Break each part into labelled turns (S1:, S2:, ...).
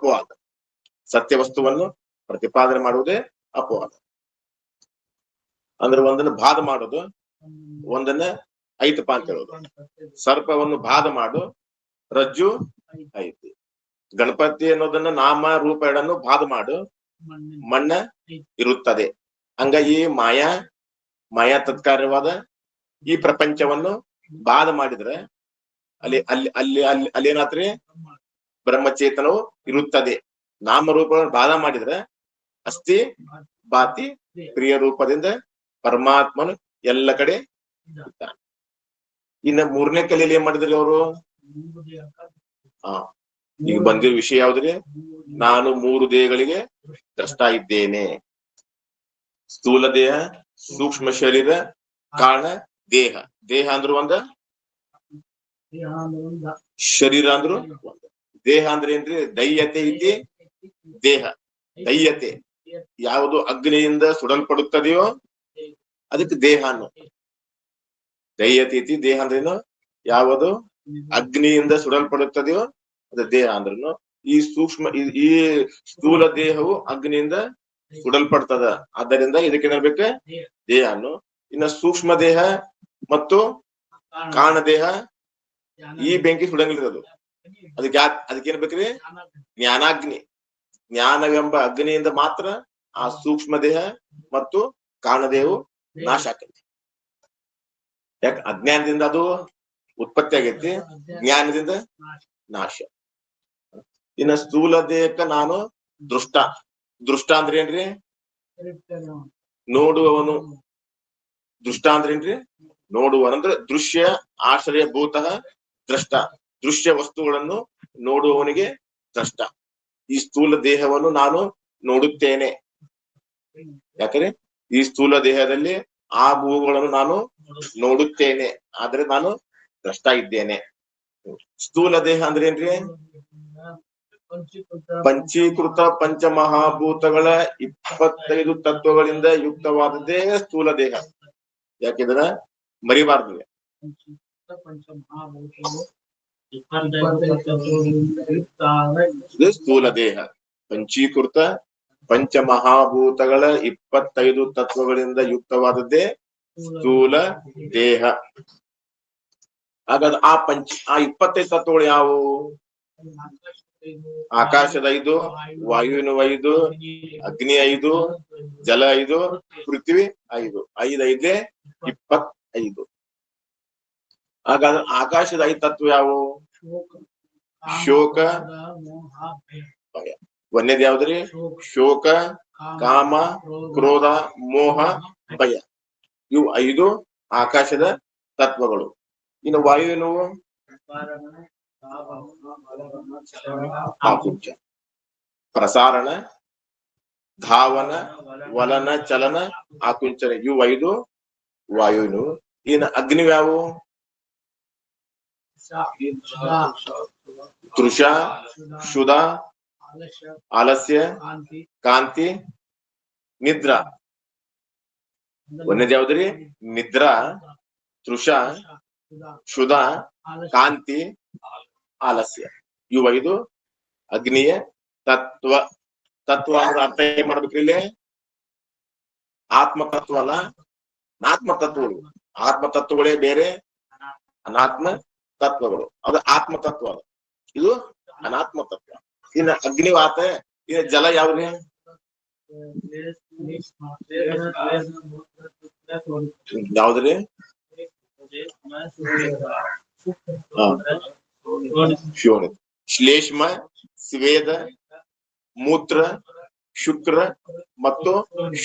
S1: ಅಪವಾದ. ಸತ್ಯ ವಸ್ತುವನ್ನು ಪ್ರತಿಪಾದನೆ ಮಾಡುವುದೇ ಅಪವಾದ. ಅಂದ್ರೆ ಒಂದನ್ನ ಬಾಧ ಮಾಡೋದು, ಒಂದನ್ನ ಐತಪ್ಪ ಅಂತ ಹೇಳೋದು. ಸರ್ಪವನ್ನು ಬಾಧ ಮಾಡು, ರಜ್ಜು ಐತಿ. ಗಣಪತಿ ಅನ್ನೋದನ್ನ ನಾಮ ರೂಪ ಎರಡನ್ನು ಬಾಧ ಮಾಡು, ಮಣ್ಣ ಇರುತ್ತದೆ. ಹಂಗ ಈ ಮಾಯಾ ತತ್ಕಾರ್ಯವಾದ ಈ ಪ್ರಪಂಚವನ್ನು ಬಾಧ ಮಾಡಿದ್ರೆ ಅಲ್ಲಿ ಅಲ್ಲಿ ಅಲ್ಲಿ ಅಲ್ಲಿ ಅಲ್ಲಿ ಏನಾತ್ರಿ ಬ್ರಹ್ಮಚೇತನವು ಇರುತ್ತದೆ. ನಾಮರೂಪಗಳನ್ನು ಬಾಧ ಮಾಡಿದ್ರೆ ಅಸ್ಥಿ ಬಾತಿ ಪ್ರಿಯ ರೂಪದಿಂದ ಪರಮಾತ್ಮನು ಎಲ್ಲ ಕಡೆ ಇದ್ದಾನೆ. ಇನ್ನ ಮೂರನೇ ಕಲೆಯಲ್ಲಿ ಏನ್ ಮಾಡಿದ್ರಿ ಅವರು? ಈಗ ಬಂದಿರೋ ವಿಷಯ ಯಾವ್ದ್ರಿ? ನಾನು 3 ದೇಹಗಳಿಗೆ ದ್ರಷ್ಟ ಇದ್ದೇನೆ. ಸ್ಥೂಲ ದೇಹ, ಸೂಕ್ಷ್ಮ ಶರೀರ, ಕಾರಣ ದೇಹ. ದೇಹ ಅಂದ್ರು ಒಂದ, ಶರೀರ ಅಂದ್ರು ಒಂದ. ದೇಹ ಅಂದ್ರೆ ಏನ್ರಿ? ದೈಯತೆ ಇತಿ ದೇಹ. ದೈಯತೆ ಯಾವುದು ಅಗ್ನಿಯಿಂದ ಸುಡಲ್ಪಡುತ್ತದೆಯೋ ಅದಕ್ಕೆ ದೇಹ ಅನ್ನು. ದೈಯತೆ ಇತಿ ದೇಹ ಅಂದ್ರೇನು? ಯಾವುದು ಅಗ್ನಿಯಿಂದ ಸುಡಲ್ಪಡುತ್ತದೆಯೋ ಅದು ದೇಹ ಅಂದ್ರೇನು. ಈ ಸೂಕ್ಷ್ಮ ಈ ಸ್ಥೂಲ ದೇಹವು ಅಗ್ನಿಯಿಂದ ಸುಡಲ್ಪಡ್ತದ, ಆದ್ದರಿಂದ ಇದಕ್ಕೆ ಏನಾಗ್ಬೇಕ? ದೇಹ ಅನ್ನು. ಇನ್ನ ಸೂಕ್ಷ್ಮ ದೇಹ ಮತ್ತು ಕಾರಣ ದೇಹ ಈ ಬೆಂಕಿ ಸುಡಂಗಿರೋದು. ಅದಕ್ಕೇನ್ ಬೇಕ್ರಿ? ಜ್ಞಾನಾಗ್ನಿ. ಜ್ಞಾನವೆಂಬ ಅಗ್ನಿಯಿಂದ ಮಾತ್ರ ಆ ಸೂಕ್ಷ್ಮ ದೇಹ ಮತ್ತು ಕಾರಣ ದೇಹವು ನಾಶ ಆಕೈತಿ. ಯಾಕ? ಅಜ್ಞಾನದಿಂದ ಅದು ಉತ್ಪತ್ತಿ ಆಗೈತಿ, ಜ್ಞಾನದಿಂದ ನಾಶ. ಇನ್ನ ಸ್ಥೂಲ ದೇಹಕ್ಕ ನಾನು ದೃಷ್ಟ. ದೃಷ್ಟ ಅಂದ್ರೆ ಏನ್ರಿ? ನೋಡುವವನು. ದೃಷ್ಟ ಅಂದ್ರೆ ಏನ್ರಿ? ನೋಡುವವನಂದ್ರೆ ದೃಶ್ಯ ಆಶ್ರಯ ಭೂತಃ ದ್ರಷ್ಟ. ದೃಶ್ಯ ವಸ್ತುಗಳನ್ನು ನೋಡುವವನಿಗೆ ದ್ರಷ್ಟ. ಈ ಸ್ಥೂಲ ದೇಹವನ್ನು ನಾನು ನೋಡುತ್ತೇನೆ. ಯಾಕಂದ್ರೆ ಈ ಸ್ಥೂಲ ದೇಹದಲ್ಲಿ ಆ ಭೂಗಳನ್ನು ನಾನು ನೋಡುತ್ತೇನೆ, ಆದ್ರೆ ನಾನು ದ್ರಷ್ಟ ಇದ್ದೇನೆ. ಸ್ಥೂಲ ದೇಹ ಅಂದ್ರೆ ಏನ್ರಿ? ಪಂಚೀಕೃತ ಪಂಚಮಹಾಭೂತಗಳ 25 ತತ್ವಗಳಿಂದ ಯುಕ್ತವಾದದ್ದೇ ಸ್ಥೂಲ ದೇಹ. ಯಾಕಿದ್ರ ಮರಿಬಾರ್ದು. ಸ್ಥೂಲ ದೇಹ ಪಂಚೀಕೃತ ಪಂಚಮಹಾಭೂತಗಳ 25 ತತ್ವಗಳಿಂದ ಯುಕ್ತವಾದದ್ದೇ ಸ್ಥೂಲ ದೇಹ. ಹಾಗಾದ್ರೆ ಆ 25 ತತ್ವಗಳು ಯಾವುವು? ಆಕಾಶದ 5, ವಾಯುವಿನ 5, ಅಗ್ನಿ 5, ಜಲ 5, ಪೃಥ್ವಿ 5. 5 25. ಹಾಗಾದ್ರೆ ಆಕಾಶದ 5 ತತ್ವ ಯಾವುವು? ಶೋಕ, ಭಯ. ಒಂದೇದ್ ಯಾವ್ದ್ರಿ? ಶೋಕ, ಕಾಮ, ಕ್ರೋಧ, ಮೋಹ, ಭಯ. ಇವು 5 ಆಕಾಶದ ತತ್ವಗಳು. ಇನ್ನು ವಾಯುವಿನವು ಆಕುಂಚ, ಪ್ರಸಾರಣ, ಧಾವನ, ವಲನ, ಚಲನ, ಆಕುಂಚನ. ಇವು 5 ವಾಯುವಿನವು. ಇನ್ನು ಅಗ್ನಿವ್ಯಾವು? ತೃಷ, ಶುಧ, ಆಲಸ್ಯ, ಕಾಂತಿ, ನಿದ್ರಾ. ಒಂದೇದ್ ಯಾವ್ದ್ರಿ? ನಿದ್ರಾ, ತೃಷ, ಶುಧ, ಕಾಂತಿ, ಆಲಸ್ಯ. ಇವು 5 ಅಗ್ನಿಯ ತತ್ವ. ತತ್ವ ಅಂದ್ರೆ ಅರ್ಥ ಏನ್ ಮಾಡ್ಬೇಕ್ರಿ ಇಲ್ಲಿ? ಆತ್ಮತತ್ವ ಅಲ್ಲ, ಅನಾತ್ಮ ತತ್ವಗಳು. ಆತ್ಮ ತತ್ವಗಳೇ ಬೇರೆ, ಅನಾತ್ಮ ತತ್ವಗಳು. ಅದು ಆತ್ಮ ತತ್ವ, ಇದು ಅನಾತ್ಮ ತತ್ವ. ಇನ್ನ ಅಗ್ನಿವಾತ. ಇನ್ನ ಜಲ ಯಾವ್ರಿ? ಯಾವ್ದ್ರಿ? ಶೋಣಿತ, ಶ್ಲೇಷ್ಮ, ಸ್ವೇದ, ಮೂತ್ರ, ಶುಕ್ರ ಮತ್ತು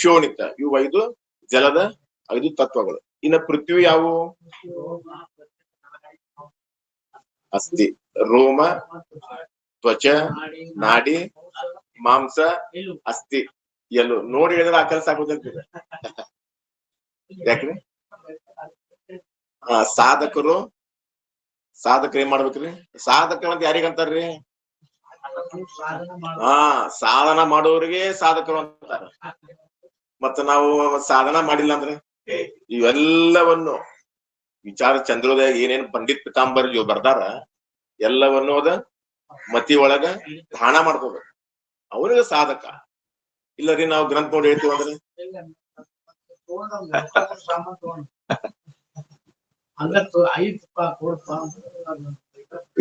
S1: ಶೋಣಿತ. ಇವು 5 ಜಲದ 5 ತತ್ವಗಳು. ಇನ್ನ ಪೃಥ್ವಿ ಯಾವುವು? ಅಸ್ಥಿ, ರೋಮ, ತ್ವಚ, ನಾಡಿ, ಮಾಂಸ, ಅಸ್ಥಿ, ಎಲ್ಲೂ. ನೋಡಿ ಹೇಳಿದ್ರೆ ಆ ಕೆಲಸ ಆಗೋದಂತಿದೆ. ಯಾಕ್ರಿ? ಸಾಧಕರು ಏನ್ ಮಾಡ್ಬೇಕ್ರಿ? ಸಾಧಕ ಅಂತ ಯಾರಿಗಂತಾರ್ರಿ? ಸಾಧನ ಮಾಡೋರಿಗೆ ಸಾಧಕರು ಅಂತಾರ. ಮತ್ತ ನಾವು ಸಾಧನ ಮಾಡಿಲ್ಲ ಅಂದ್ರೆ ಇವೆಲ್ಲವನ್ನು ವಿಚಾರ ಚಂದ್ರೋದಯ ಏನೇನ್ ಪಂಡಿತ್ ಪಿತಾಂಬರ್ ಬರ್ದಾರ ಎಲ್ಲವನ್ನು ಅದ ಮತಿ ಒಳಗ ಧಾರಣ ಮಾಡ್ಕೋಬೇಕು. ಅವನಿಗೆ ಸಾಧಕ. ಇಲ್ಲರಿ ನಾವು ಗ್ರಂಥ ನೋಡಿ ಹೇಳ್ತೀವಿ ಅಂದ್ರೆ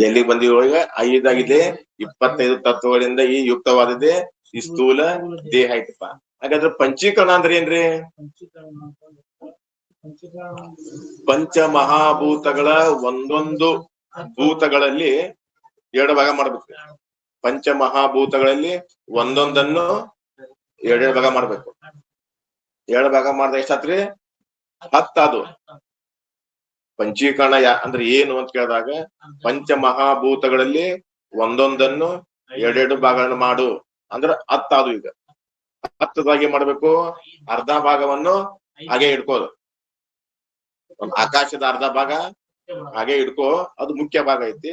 S1: ಎಲ್ಲಿ ಬಂದಿವ ಈಗ 5 25 ತತ್ವಗಳಿಂದ ಈ ಯುಕ್ತವಾದದ್ದೇ ಈ ಸ್ಥೂಲ ದೇಹ ಐತಪ್ಪ. ಹಾಗಾದ್ರೆ ಪಂಚೀಕರಣ ಅಂದ್ರೆ ಏನ್ರಿ? ಪಂಚ ಮಹಾಭೂತಗಳ ಒಂದೊಂದು ಭೂತಗಳಲ್ಲಿ 2 ಭಾಗ ಮಾಡ್ಬೇಕು. ಪಂಚ ಮಹಾಭೂತಗಳಲ್ಲಿ ಒಂದೊಂದನ್ನು 2 ಭಾಗ ಮಾಡ್ಬೇಕು. 2 ಭಾಗ ಮಾಡಿದ್ರೆ ಎಷ್ಟಾತ್ರಿ? 10 ಅದು. ಪಂಚೀಕರಣ ಅಂದ್ರೆ ಏನು ಅಂತ ಕೇಳಿದಾಗ, ಪಂಚ ಮಹಾಭೂತಗಳಲ್ಲಿ ಒಂದೊಂದನ್ನು 2 ಭಾಗಗಳನ್ನು ಮಾಡು ಅಂದ್ರೆ 10 ಅದು. ಈಗ 10 ಮಾಡ್ಬೇಕು. ಅರ್ಧ ಭಾಗವನ್ನು ಹಾಗೆ ಇಟ್ಕೋದು. ಆಕಾಶದ ಅರ್ಧ ಭಾಗ ಹಾಗೆ ಇಟ್ಕೋ, ಅದು ಮುಖ್ಯ ಭಾಗ ಐತಿ.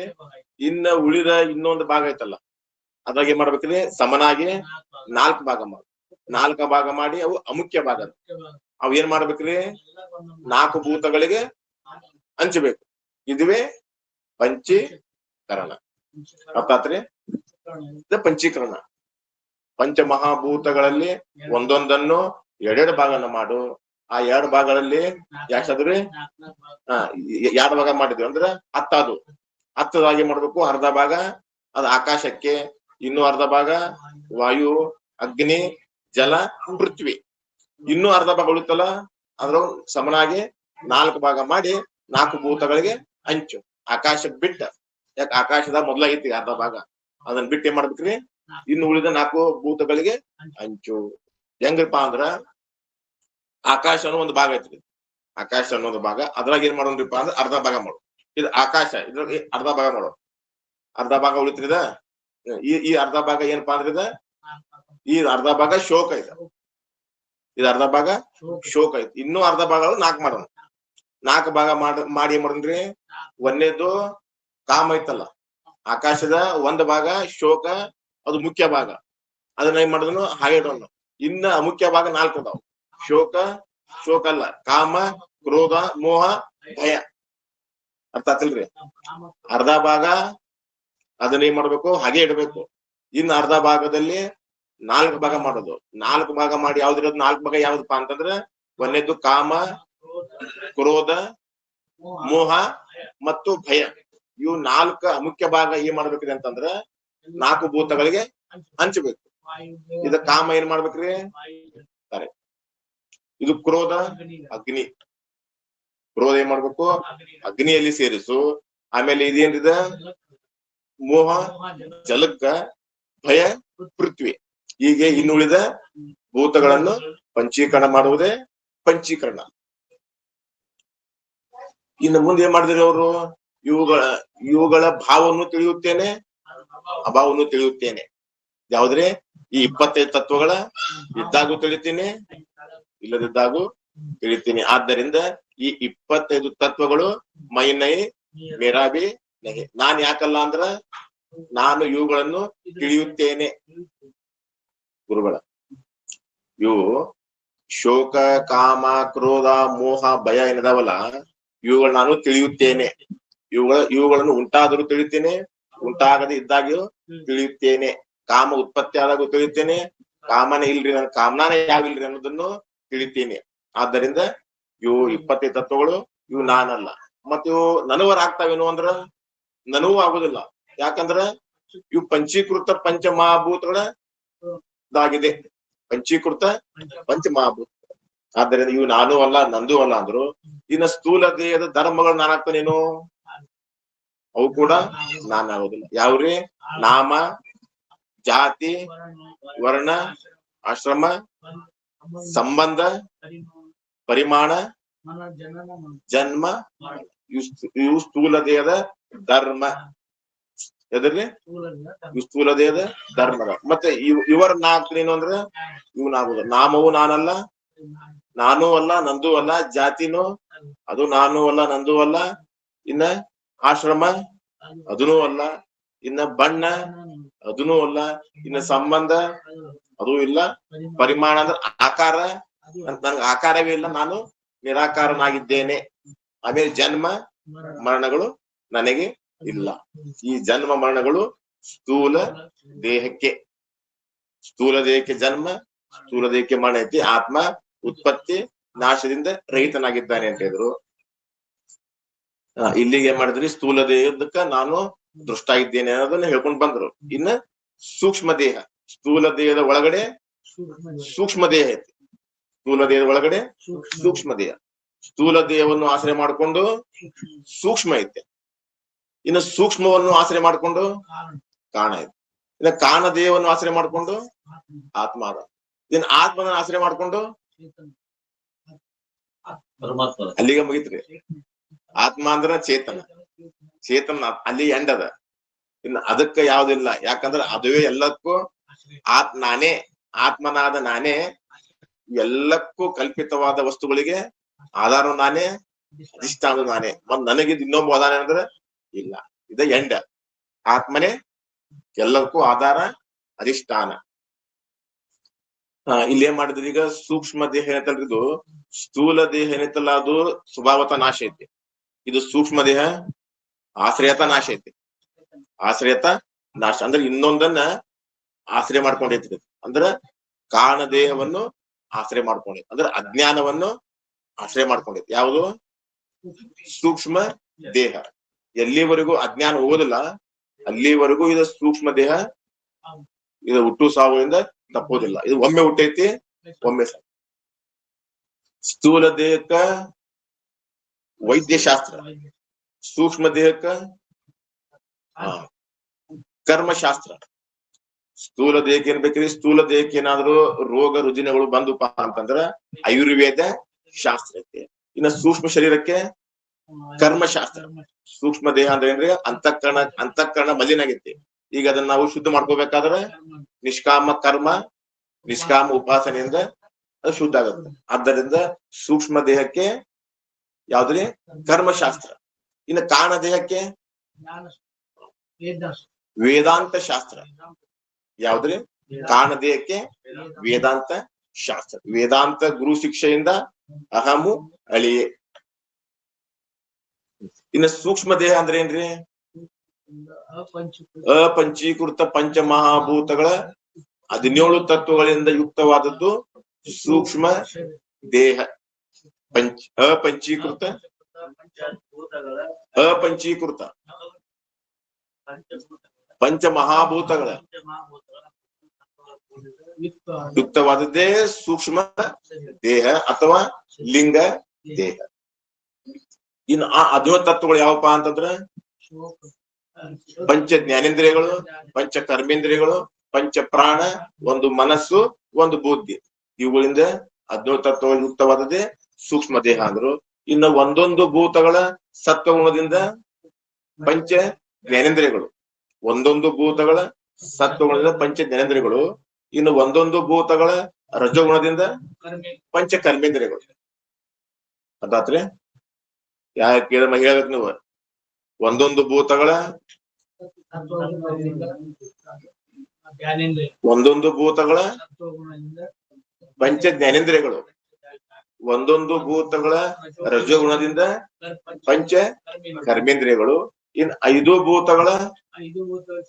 S1: ಇನ್ನ ಉಳಿದ ಇನ್ನೊಂದು ಭಾಗ ಐತಲ್ಲ, ಅದ್ರಾಗ ಏನ್ ಮಾಡ್ಬೇಕ್ರಿ? ಸಮನಾಗಿ 4 ಭಾಗ ಮಾಡು. 4 ಭಾಗ ಮಾಡಿ ಅವು ಅಮುಖ್ಯ ಭಾಗ. ಅವ್ ಏನ್ ಮಾಡ್ಬೇಕ್ರಿ? 4 ಭೂತಗಳಿಗೆ ಹಂಚಬೇಕು. ಇದುವೇ ಪಂಚೀಕರಣ. ಅರ್ಥಾತ್ರಿ? ಪಂಚೀಕರಣ. ಪಂಚ ಮಹಾಭೂತಗಳಲ್ಲಿ ಒಂದೊಂದನ್ನು 2 ಭಾಗನ ಮಾಡು. ಆ 2 ಭಾಗಗಳಲ್ಲಿ ಯಾಕಾದ್ರಿ 2 ಭಾಗ ಮಾಡಿದ್ವಿ ಅಂದ್ರೆ 10 ಅದು. 10 ಮಾಡ್ಬೇಕು. ಅರ್ಧ ಭಾಗ ಅದು ಆಕಾಶಕ್ಕೆ, ಇನ್ನು ಅರ್ಧ ಭಾಗ ವಾಯು, ಅಗ್ನಿ, ಜಲ, ಪೃಥ್ವಿ. ಇನ್ನೂ ಅರ್ಧ ಭಾಗ ಉಳಿತಲ್ಲ, ಅದ್ರ ಸಮನಾಗಿ 4 ಭಾಗ ಮಾಡಿ 4 ಭೂತಗಳಿಗೆ ಹಂಚು. ಆಕಾಶ ಬಿಟ್ಟ, ಯಾಕೆ ಆಕಾಶದ ಮೊದ್ಲಾಗೈತಿ ಅರ್ಧ ಭಾಗ, ಅದನ್ನ ಬಿಟ್ಟು ಏನ್ ಮಾಡ್ಬೇಕ್ರಿ? ಇನ್ನು ಉಳಿದ 4 ಭೂತಗಳಿಗೆ ಹಂಚು. ಹೆಂಗಪ್ಪ ಅಂದ್ರ ಆಕಾಶ ಅನ್ನೋ ಒಂದು ಭಾಗ ಐತ್ರಿ. ಆಕಾಶ ಅನ್ನೋದು ಭಾಗ, ಅದ್ರಾಗ ಏನ್ ಮಾಡೋನ್ರಿಪ್ಪ ಅಂದ್ರೆ ಅರ್ಧ ಭಾಗ ಮಾಡು. ಇದು ಆಕಾಶ, ಇದ್ರಾಗ ಅರ್ಧ ಭಾಗ ಮಾಡು. ಅರ್ಧ ಭಾಗ ಉಳಿತ್ರಿದ. ಈ ಅರ್ಧ ಭಾಗ ಏನಪ್ಪಾ ಅಂದ್ರೆ ಈ ಅರ್ಧ ಭಾಗ ಶೋಕ ಐತ. ಇದು ಅರ್ಧ ಭಾಗ ಶೋಕ ಐತಿ. ಇನ್ನೂ ಅರ್ಧ ಭಾಗಗಳು 4 ಮಾಡೋಣ. 4 ಭಾಗ ಮಾಡಿ ಏನ್ ಮಾಡೋಣ್ರಿ? ಒಂದೇದು ಕಾಮ ಐತಲ್ಲ, ಆಕಾಶದ 1 ಭಾಗ ಶೋಕ, ಅದು ಮುಖ್ಯ ಭಾಗ. ಅದನ್ನ ಏನ್ ಮಾಡಿದ್ನು ಹಾಗೆ ಇಡೋಣ. ಇನ್ನ ಅಮುಖ್ಯ ಭಾಗ 4 ಅದಾವ. ಶೋಕ ಅಲ್ಲ, ಕಾಮ, ಕ್ರೋಧ, ಮೋಹ, ಭಯ. ಅರ್ಥ ಆತಿಲ್ರಿ? ಅರ್ಧ ಭಾಗ ಅದನ್ನ ಏನ್ ಮಾಡ್ಬೇಕು? ಹಾಗೆ ಇಡ್ಬೇಕು. ಇನ್ನು ಅರ್ಧ ಭಾಗದಲ್ಲಿ 4 ಭಾಗ ಮಾಡೋದು. 4 ಭಾಗ ಮಾಡಿ ಯಾವ್ದಿರೋದು? 4 ಭಾಗ ಯಾವ್ದಪ್ಪ ಅಂತಂದ್ರೆ ಒಂದೇದು ಕಾಮ, ಕ್ರೋಧ, ಮೋಹ ಮತ್ತು ಭಯ. ಇವು 4 ಅಮುಖ್ಯ ಭಾಗ ಏನ್ ಮಾಡ್ಬೇಕ್ರಿ ಅಂತಂದ್ರ 4 ಭೂತಗಳಿಗೆ ಹಂಚಬೇಕು. ಇದ ಕಾಮ ಏನ್ ಮಾಡ್ಬೇಕ್ರಿ? ಸರಿ. ಇದು ಕ್ರೋಧ, ಅಗ್ನಿ. ಕ್ರೋಧ ಏನ್ ಮಾಡ್ಬೇಕು? ಅಗ್ನಿಯಲ್ಲಿ ಸೇರಿಸು. ಆಮೇಲೆ ಇದೇನಿದ? ಮೋಹ ಜಲಕ್ಕ, ಭಯ ಪೃಥ್ವಿ. ಹೀಗೆ ಇನ್ನುಳಿದ ಭೂತಗಳನ್ನು ಪಂಚೀಕರಣ ಮಾಡುವುದೇ ಪಂಚೀಕರಣ. ಇನ್ನು ಮುಂದೆ ಏನ್ ಮಾಡಿದ್ರಿ ಅವರು? ಇವುಗಳ ಭಾವವನ್ನು ತಿಳಿಯುತ್ತೇನೆ, ಅಭಾವವನ್ನು ತಿಳಿಯುತ್ತೇನೆ. ಯಾವ್ದ್ರೆ? ಈ 25 ತತ್ವಗಳ ಇದ್ದಾಗೂ ತಿಳಿತೀನಿ, ಇಲ್ಲದಿದ್ದಾಗೂ ತಿಳಿತೀನಿ. ಆದ್ದರಿಂದ ಈ 25 ತತ್ವಗಳು ಮೈನೈ ಮೇರಾಬಿ ನಹಿ. ನಾನ್ ಯಾಕಲ್ಲ ಅಂದ್ರ ನಾನು ಇವುಗಳನ್ನು ತಿಳಿಯುತ್ತೇನೆ. ಗುರುಗಳ ಇವು ಶೋಕ, ಕಾಮ, ಕ್ರೋಧ, ಮೋಹ, ಭಯ ಏನಿದಾವಲ್ಲ, ಇವುಗಳು ನಾನು ತಿಳಿಯುತ್ತೇನೆ. ಇವುಗಳನ್ನು ಉಂಟಾದರೂ ತಿಳಿತೇನೆ, ಉಂಟಾಗದೆ ಇದ್ದಾಗ್ಯೂ ತಿಳಿಯುತ್ತೇನೆ. ಕಾಮ ಉತ್ಪತ್ತಿ ಆದಾಗೂ ತಿಳಿಯುತ್ತೇನೆ, ಕಾಮನೇ ಇಲ್ರಿ, ನನ್ ಕಾಮನಾನೇ ಯಾವಿಲ್ರಿ ಅನ್ನೋದನ್ನು ತಿಳಿತೀನಿ. ಆದ್ದರಿಂದ ಇವು 25 ತತ್ವಗಳು ಇವು ನಾನಲ್ಲ. ಮತ್ತ ಇವು ನನವರ್ ಆಗ್ತಾವೇನು ಅಂದ್ರ ನನವೂ ಆಗುದಿಲ್ಲ. ಯಾಕಂದ್ರ ಇವು ಪಂಚೀಕೃತ ಪಂಚ ಮಹಾಭೂತಗಳ ಇದಾಗಿದೆ. ಪಂಚೀಕೃತ ಪಂಚ ಮಹಾಭೂತ. ಆದ್ದರಿಂದ ಇವು ನಾನೂ ಅಲ್ಲ, ನಂದೂ ಅಲ್ಲ ಅಂದ್ರು. ಇನ್ನ ಸ್ಥೂಲ ದೇಹದ ಧರ್ಮಗಳು ನಾನಾಗ್ತಾನೇನು? ಅವು ಕೂಡ ನಾನಾಗೋದಿಲ್ಲ. ಯಾವ್ರಿ? ನಾಮ, ಜಾತಿ, ವರ್ಣ, ಆಶ್ರಮ, ಸಂಬಂಧ, ಪರಿಮಾಣ, ಜನ್ಮ, ಇವು ಸ್ಥೂಲ ದೇಹದ ಧರ್ಮ. ಎದ್ರಿ? ಸ್ಥೂಲ ದೇಹದ ಧರ್ಮದ. ಮತ್ತೆ ಇವರ ನಾಲ್ಕನೇನು ಅಂದ್ರೆ ಇವು ನಾಗುದ. ನಾಮವು ನಾನಲ್ಲ, ನಾನೂ ಅಲ್ಲ, ನಂದೂ ಅಲ್ಲ. ಜಾತಿನೂ ಅದು ನಾನೂ ಅಲ್ಲ, ನಂದೂ ಅಲ್ಲ. ಇನ್ನ ಆಶ್ರಮ ಅದೂ ಅಲ್ಲ. ಇನ್ನ ಬಣ್ಣ ಅದೂ ಅಲ್ಲ. ಇನ್ನ ಸಂಬಂಧ ಅದೂ ಇಲ್ಲ. ಪರಿಮಾಣ ಅಂದ್ರೆ ಆಕಾರ, ನನ್ಗೆ ಆಕಾರವೇ ಇಲ್ಲ, ನಾನು ನಿರಾಕಾರನಾಗಿದ್ದೇನೆ. ಆಮೇಲೆ ಜನ್ಮ ಮರಣಗಳು ನನಗೆ ಇಲ್ಲ. ಈ ಜನ್ಮ ಮರಣಗಳು ಸ್ಥೂಲ ದೇಹಕ್ಕೆ. ಸ್ಥೂಲ ದೇಹಕ್ಕೆ ಜನ್ಮ, ಸ್ಥೂಲ ದೇಹಕ್ಕೆ ಮರಣ ಐತಿ. ಆತ್ಮ ಉತ್ಪತ್ತಿ ನಾಶದಿಂದ ರಹಿತನಾಗಿದ್ದಾನೆ ಅಂತ ಹೇಳಿದ್ರು. ಇಲ್ಲಿಗೆ ಏನ್ ಮಾಡಿದ್ರಿ, ಸ್ಥೂಲ ದೇಹದಕ್ಕ ನಾನು ದೃಷ್ಟ ಇದ್ದೇನೆ ಅನ್ನೋದನ್ನ ಹೇಳ್ಕೊಂಡ್ ಬಂದ್ರು. ಇನ್ನ ಸೂಕ್ಷ್ಮ ದೇಹ, ಸ್ಥೂಲ ದೇಹದ ಒಳಗಡೆ ಸೂಕ್ಷ್ಮ ದೇಹ ಐತಿ. ಸ್ಥೂಲ ದೇಹದ ಒಳಗಡೆ ಸೂಕ್ಷ್ಮ ದೇಹ. ಸ್ಥೂಲ ದೇಹವನ್ನು ಆಶ್ರಯ ಮಾಡಿಕೊಂಡು ಸೂಕ್ಷ್ಮ ಐತೆ. ಇನ್ನು ಸೂಕ್ಷ್ಮವನ್ನು ಆಶ್ರಯ ಮಾಡಿಕೊಂಡು ಕಾಣ ಐತೆ. ಇನ್ನು ಕಾಣ ದೇಹವನ್ನು ಆಶ್ರಯ ಮಾಡಿಕೊಂಡು ಆತ್ಮ ಅದ. ಇನ್ನು ಆತ್ಮನ ಆಶ್ರಯ ಮಾಡಿಕೊಂಡು ಅಲ್ಲಿಗೆ ಮುಗಿತ್ರಿ. ಆತ್ಮ ಅಂದ್ರ ಚೇತನ, ಚೇತನ ಅಲ್ಲಿ ಎಂಡ್ ಅದ. ಇನ್ನು ಅದಕ್ಕ ಯಾವ್ದಿಲ್ಲ. ಯಾಕಂದ್ರ ಅದುವೇ ಎಲ್ಲಕ್ಕೂ ನಾನೇ, ಆತ್ಮನಾದ ನಾನೇ ಎಲ್ಲಕ್ಕೂ ಕಲ್ಪಿತವಾದ ವಸ್ತುಗಳಿಗೆ ಆಧಾರ ನಾನೇ, ಅಧಿಷ್ಠಾನ ನಾನೇ. ಮತ್ ನನಗಿದ್ ಇನ್ನೊಬ್ಬ ಆಧಾರ ಅಂದ್ರೆ ಇಲ್ಲ. ಇದ ಎಂಡ. ಆತ್ಮನೇ ಎಲ್ಲಕ್ಕೂ ಆಧಾರ, ಅಧಿಷ್ಠಾನ. ಇಲ್ಲಿ ಏನ್ ಮಾಡಿದ್ರಿ, ಈಗ ಸೂಕ್ಷ್ಮ ದೇಹ ಏನೈತಲ್ರಿ, ಇದು ಸ್ಥೂಲ ದೇಹ ಏನೈತಲ್ಲ ಅದು ಸ್ವಭಾವತ ನಾಶ ಐತಿ. ಇದು ಸೂಕ್ಷ್ಮ ದೇಹ ಆಶ್ರಯತ ನಾಶ ಐತಿ. ಆಶ್ರಯತ ನಾಶ ಅಂದ್ರೆ ಇನ್ನೊಂದನ್ನ ಆಶ್ರಯ ಮಾಡ್ಕೊಂಡೈತಿ. ಅಂದ್ರ ಕಾರಣ ದೇಹವನ್ನು ಆಶ್ರಯ ಮಾಡ್ಕೊಂಡೈತಿ. ಅಂದ್ರೆ ಅಜ್ಞಾನವನ್ನು ಆಶ್ರಯ ಮಾಡ್ಕೊಂಡೈತಿ. ಯಾವುದು? ಸೂಕ್ಷ್ಮ ದೇಹ. ಎಲ್ಲಿವರೆಗೂ ಅಜ್ಞಾನ ಹೋಗೋದಿಲ್ಲ ಅಲ್ಲಿವರೆಗೂ ಇದು ಸೂಕ್ಷ್ಮ ದೇಹ ಇದು ಹುಟ್ಟು ಸಾವುಗಳಿಂದ ತಪ್ಪೋದಿಲ್ಲ. ಇದು ಒಮ್ಮೆ ಹುಟ್ಟೈತಿ, ಒಮ್ಮೆ ಸಾವು. ಸ್ಥೂಲ ದೇಹಕ್ಕ ವೈದ್ಯಶಾಸ್ತ್ರ, ಸೂಕ್ಷ್ಮ ದೇಹಕ್ಕ ಕರ್ಮಶಾಸ್ತ್ರ. ಸ್ಥೂಲ ದೇಹಕ್ಕೆ ಏನ್ ಬೇಕ್ರಿ, ಸ್ಥೂಲ ದೇಹಕ್ಕೆ ಏನಾದ್ರು ರೋಗ ರುಜಿನಗಳು ಬಂದುಪ್ಪ ಅಂತಂದ್ರ ಆಯುರ್ವೇದ ಶಾಸ್ತ್ರ ಐತಿ. ಇನ್ನ ಸೂಕ್ಷ್ಮ ಶರೀರಕ್ಕೆ ಕರ್ಮಶಾಸ್ತ್ರ. ಸೂಕ್ಷ್ಮ ದೇಹ ಅಂದ್ರೆ ಏನ್ರಿ, ಅಂತಃಕರಣ ಮಲಿನ ಆಗೈತಿ. ಈಗ ಅದನ್ನ ನಾವು ಶುದ್ಧ ಮಾಡ್ಕೋಬೇಕಾದ್ರೆ ನಿಷ್ಕಾಮ ಕರ್ಮ, ನಿಷ್ಕಾಮ ಉಪಾಸನೆಯಿಂದ ಅದು ಶುದ್ಧ ಆಗುತ್ತೆ. ಆದ್ದರಿಂದ ಸೂಕ್ಷ್ಮ ದೇಹಕ್ಕೆ ಯಾವ್ದ್ರಿ, ಕರ್ಮಶಾಸ್ತ್ರ. ಇನ್ನು ಕಾರಣ ದೇಹಕ್ಕೆ ವೇದಾಂತ ಶಾಸ್ತ್ರ. ಯಾವ್ದ್ರಿ? ಕಾರಣ ದೇಹಕ್ಕೆ ವೇದಾಂತ ಶಾಸ್ತ್ರ. ವೇದಾಂತ ಗುರು ಶಿಕ್ಷೆಯಿಂದ ಅಹಮು ಅಳಿಯೇ. ಇನ್ನು ಸೂಕ್ಷ್ಮ ದೇಹ ಅಂದ್ರೆ ಏನ್ರಿ, ಅಪಂಚೀಕೃತ ಪಂಚಮಹಾಭೂತಗಳ 17 ತತ್ವಗಳಿಂದ ಯುಕ್ತವಾದದ್ದು ಸೂಕ್ಷ್ಮ ದೇಹ. ಅಪಂಚೀಕೃತ ಪಂಚಮಹಾಭೂತಗಳ ಯುಕ್ತವಾದದ್ದೇ ಸೂಕ್ಷ್ಮ ದೇಹ ಅಥವಾ ಲಿಂಗ ದೇಹ. ಇನ್ನು ಆ 17 ತತ್ವಗಳು ಯಾವಪ್ಪ ಅಂತಂದ್ರ ಪಂಚ ಜ್ಞಾನೇಂದ್ರಿಯಗಳು, ಪಂಚ ಕರ್ಮೇಂದ್ರಿಯಗಳು, ಪಂಚ ಪ್ರಾಣ, ಒಂದು ಮನಸ್ಸು, ಒಂದು ಬುದ್ಧಿ. ಇವುಗಳಿಂದ 17 ತತ್ವಗಳು ಯುಕ್ತವಾದದ್ದೇ ಸೂಕ್ಷ್ಮ ದೇಹ ಅಂದ್ರು. ಇನ್ನು ಒಂದೊಂದು ಭೂತಗಳ ಸತ್ವಗುಣದಿಂದ ಪಂಚ ಜ್ಞಾನೇಂದ್ರಿಯಗಳು, ಒಂದೊಂದು ಭೂತಗಳ ಸತ್ವಗುಣದಿಂದ ಪಂಚ ಜ್ಞಾನೇಂದ್ರಿಯಗಳು. ಇನ್ನು ಒಂದೊಂದು ಭೂತಗಳ ರಜೋಗುಣದಿಂದ ಪಂಚ ಕರ್ಮೇಂದ್ರಿಯಗಳು. ಅದಾತ್ರಿ ಯಾಕೆ ಹೇಳ್ಬೇಕು ನೀವು, ಒಂದೊಂದು ಭೂತಗಳ ಪಂಚ ಜ್ಞಾನೇಂದ್ರಿಯಗಳು, ಒಂದೊಂದು ಭೂತಗಳ ರಜೋಗುಣದಿಂದ ಪಂಚ ಕರ್ಮೇಂದ್ರಿಯಗಳು. ಇನ್ 5 ಭೂತಗಳ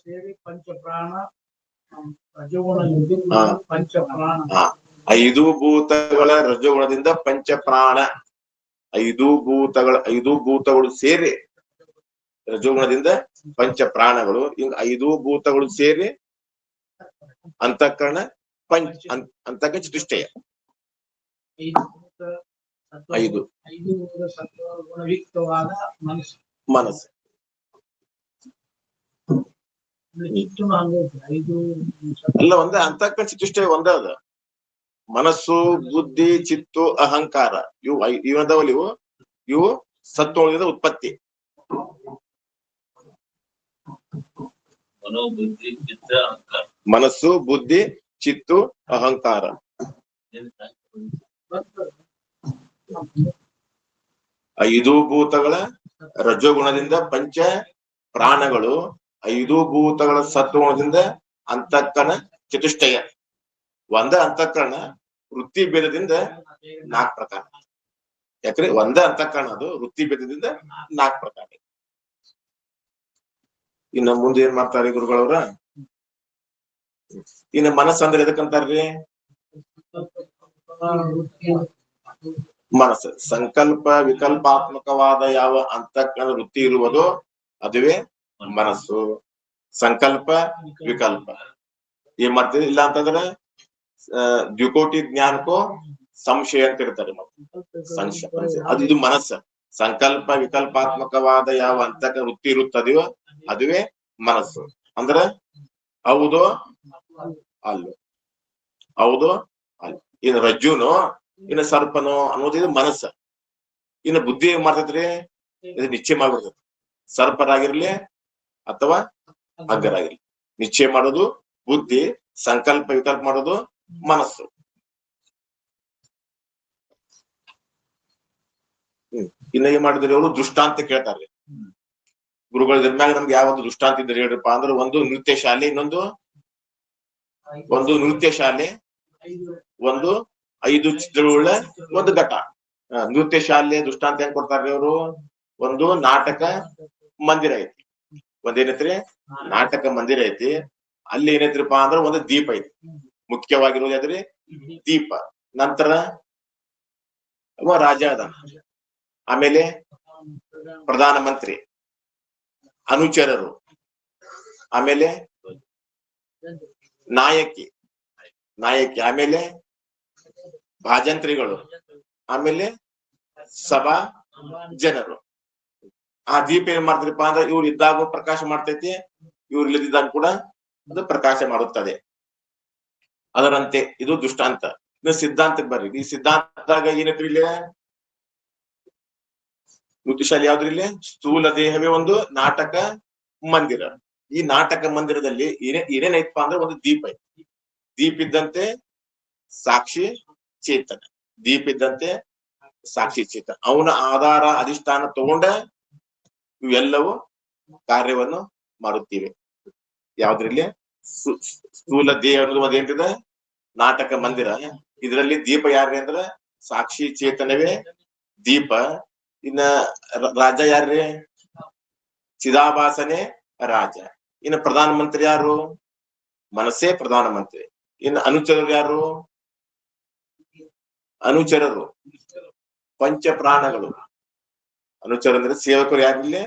S1: ಸೇರಿ ಪಂಚ ಪ್ರಾಣ, 5 ಭೂತಗಳ ರಜೋಗುಣದಿಂದ ಪಂಚ ಪ್ರಾಣ. 5 ಭೂತಗಳು ಸೇರಿ ರಜೋಗುಣದಿಂದ ಪಂಚ ಪ್ರಾಣಗಳು. ಹಿಂಗ 5 ಭೂತಗಳು ಸೇರಿ ಅಂತಃಕರಣ ಅಂತಃಕರಣ ಚತುಷ್ಟಯ. 5 ಮನಸ್ಸು. ಅಲ್ಲ, ಒಂದೇ ಅಂತಃಕರಣ ಚತುಷ್ಟಯ ಒಂದೇ ಅದ. ಮನಸ್ಸು, ಬುದ್ಧಿ, ಚಿತ್ತು, ಅಹಂಕಾರ ಇವಂದವಲ್ಲ. ಇವು ಸತ್ವದಿಂದ ಉತ್ಪತ್ತಿ. ಮನಸ್ಸು, ಬುದ್ಧಿ, ಚಿತ್ತು, ಅಹಂಕಾರ. 5 ಭೂತಗಳ ರಜೋಗುಣದಿಂದ ಪಂಚ ಪ್ರಾಣಗಳು, 5 ಭೂತಗಳ ಸತ್ವಗುಣದಿಂದ ಅಂತಃಕರಣ ಚತುಷ್ಟಯ. ಒಂದ ಅಂತಃಕರಣ ವೃತ್ತಿ ಭೇದದಿಂದ 4 ಪ್ರಕಾರ. ಯಾಕ್ರಿ, ಒಂದೇ ಅಂತಃಕರಣ ಅದು ವೃತ್ತಿ ಭೇದದಿಂದ 4 ಪ್ರಕಾರ. ಇನ್ನು ಮುಂದೆ ಏನ್ ಮಾಡ್ತಾರೆ ಗುರುಗಳವ್ರ? ಇನ್ನು ಮನಸ್ಸು ಅಂದ್ರೆ ಎದಕ್ಕಂತಾರ್ರಿ? ಮನಸ್ಸು ಸಂಕಲ್ಪ ವಿಕಲ್ಪಾತ್ಮಕವಾದ ಯಾವ ಅಂತಃಕರಣ ವೃತ್ತಿ ಇರುವುದೋ ಅದುವೇ ಮನಸ್ಸು. ಸಂಕಲ್ಪ ವಿಕಲ್ಪ ಏನ್ ಮಾಡ್ತೀವಿ? ಇಲ್ಲ ಅಂತಂದ್ರೆ ದ್ವಿಕೋಟಿ ಜ್ಞಾನಕ್ಕೋ ಸಂಶಯ ಅಂತ ಇರ್ತಾರೆ. ಸಂಶಯ ಅದು ಇದು ಮನಸ್ಸು. ಸಂಕಲ್ಪ ವಿಕಲ್ಪಾತ್ಮಕವಾದ ಯಾವ ಅಂತಃಕರಣ ವೃತ್ತಿ ಇರುತ್ತದೆಯೋ ಅದುವೇ ಮನಸ್ಸು. ಅಂದ್ರೆ ಹೌದು ಅಲ್ಲ, ಹೌದು ಅಲ್ಲ. ಇನ್ನು ರಜ್ಜುನೋ ಇನ್ನು ಸರ್ಪನೋ ಅನ್ನೋದು ಇದು ಮನಸ್ಸ. ಇನ್ನು ಬುದ್ಧಿ ಏನ್ ಮಾಡ್ತೈತ್ರಿ? ಇದು ನಿಶ್ಚಯ ಮಾಡ್ಬಿಡ್ತೈತಿ. ಸರ್ಪರಾಗಿರ್ಲಿ ಅಥವಾ ಹಗ್ಗರಾಗಿರ್ಲಿ ನಿಶ್ಚಯ ಮಾಡೋದು ಬುದ್ಧಿ, ಸಂಕಲ್ಪ ವಿಕಲ್ಪ ಮಾಡೋದು ಮನಸ್ಸು. ಇನ್ನ ಏನ್ ಮಾಡಿದ್ರಿ ಅವರು? ದೃಷ್ಟಾಂತ ಕೇಳ್ತಾರ್ರಿ ಗುರುಗಳ ಮ್ಯಾಗ. ನಮ್ಗೆ ಯಾವ್ದು ದೃಷ್ಟಾಂತ ಇದ್ರೆ ಹೇಳ್ರಪ್ಪ ಅಂದ್ರೆ, ಒಂದು ನೃತ್ಯ ಶಾಲೆ, ಇನ್ನೊಂದು ನೃತ್ಯ ಶಾಲೆ, ಒಂದು 5 ಚಿತ್ರಗಳುಳ್ಳ ಒಂದು ಘಟ. ನೃತ್ಯ ಶಾಲೆ ದೃಷ್ಟಾಂತ ಹೆಂಗ್ ಕೊಡ್ತಾರ್ರಿ ಅವರು? ಒಂದು ನಾಟಕ ಮಂದಿರ ಐತಿ. ಒಂದೇನೈತ್ರಿ? ನಾಟಕ ಮಂದಿರ ಐತಿ. ಅಲ್ಲಿ ಏನೈತ್ರಿಪ್ಪ ಅಂದ್ರೆ ಒಂದು ದೀಪ ಐತಿ. ಮುಖ್ಯವಾಗಿರೋದು ಯಾವ್ದ್ರಿ? ದೀಪ. ನಂತರ ರಾಜ ಅದ, ಆಮೇಲೆ ಪ್ರಧಾನ ಮಂತ್ರಿ, ಅನುಚರರು, ಆಮೇಲೆ ನಾಯಕಿ, ಆಮೇಲೆ ಭಾಜಂತ್ರಿಗಳು, ಆಮೇಲೆ ಸಭಾ ಜನರು. ಆ ದೀಪ ಏನ್ ಮಾಡ್ತಾರಪ್ಪ ಅಂದ್ರೆ, ಇವ್ರು ಇದ್ದಾಗ ಪ್ರಕಾಶ ಮಾಡ್ತೈತಿ, ಇವ್ರು ಇಲ್ಲದಿದ್ದಾಗ ಕೂಡ ಅದು ಪ್ರಕಾಶ ಮಾಡುತ್ತದೆ. ಅದರಂತೆ ಇದು ದೃಷ್ಟಾಂತ. ಇನ್ನು ಸಿದ್ಧಾಂತಕ್ಕೆ ಬರ್ರಿ. ಈ ಸಿದ್ಧಾಂತದಾಗ ಏನೈತ್ರಿ? ಇಲ್ಲಿ ನೃತ್ಯಶಾಲೆ ಯಾವ್ದ್ರಿ? ಇಲ್ಲಿ ಸ್ಥೂಲ ದೇಹವೇ ಒಂದು ನಾಟಕ ಮಂದಿರ. ಈ ನಾಟಕ ಮಂದಿರದಲ್ಲಿ ಏನೇನೈತಪ್ಪ ಅಂದ್ರೆ ಒಂದು ದೀಪ ಐತಿ. ದೀಪ ಇದ್ದಂತೆ ಸಾಕ್ಷಿ ಚೇತನ, ದೀಪ ಇದ್ದಂತೆ ಸಾಕ್ಷಿ ಚೇತನ. ಅವನ ಆಧಾರ ಅಧಿಷ್ಠಾನ ತಗೊಂಡ ಇವೆಲ್ಲವೂ ಕಾರ್ಯವನ್ನು ಮಾಡುತ್ತೀವಿ. ಯಾವ್ದ್ರಲ್ಲಿ? ಸ್ಥೂಲ ದೇಹ ಅನ್ನೋದು ಒಂದೇನಿದೆ ನಾಟಕ ಮಂದಿರ. ಇದರಲ್ಲಿ ದೀಪ ಯಾರ್ರಿ ಅಂದ್ರ ಸಾಕ್ಷಿ ಚೇತನವೇ ದೀಪ. ಇನ್ನ ರಾಜ ಯಾರ್ರಿ? ಚಿದಾಭಾಸನೆ ರಾಜ. ಇನ್ನು ಪ್ರಧಾನ ಮಂತ್ರಿ ಯಾರು? ಮನಸ್ಸೇ ಪ್ರಧಾನ ಮಂತ್ರಿ. ಇನ್ನು ಅನುಚರರು ಯಾರು? ಅನುಚರರು ಪಂಚ ಪ್ರಾಣಗಳು. ಅನುಚರ ಅಂದ್ರೆ ಸೇವಕರು ಯಾರಿಲ್ಲಿ?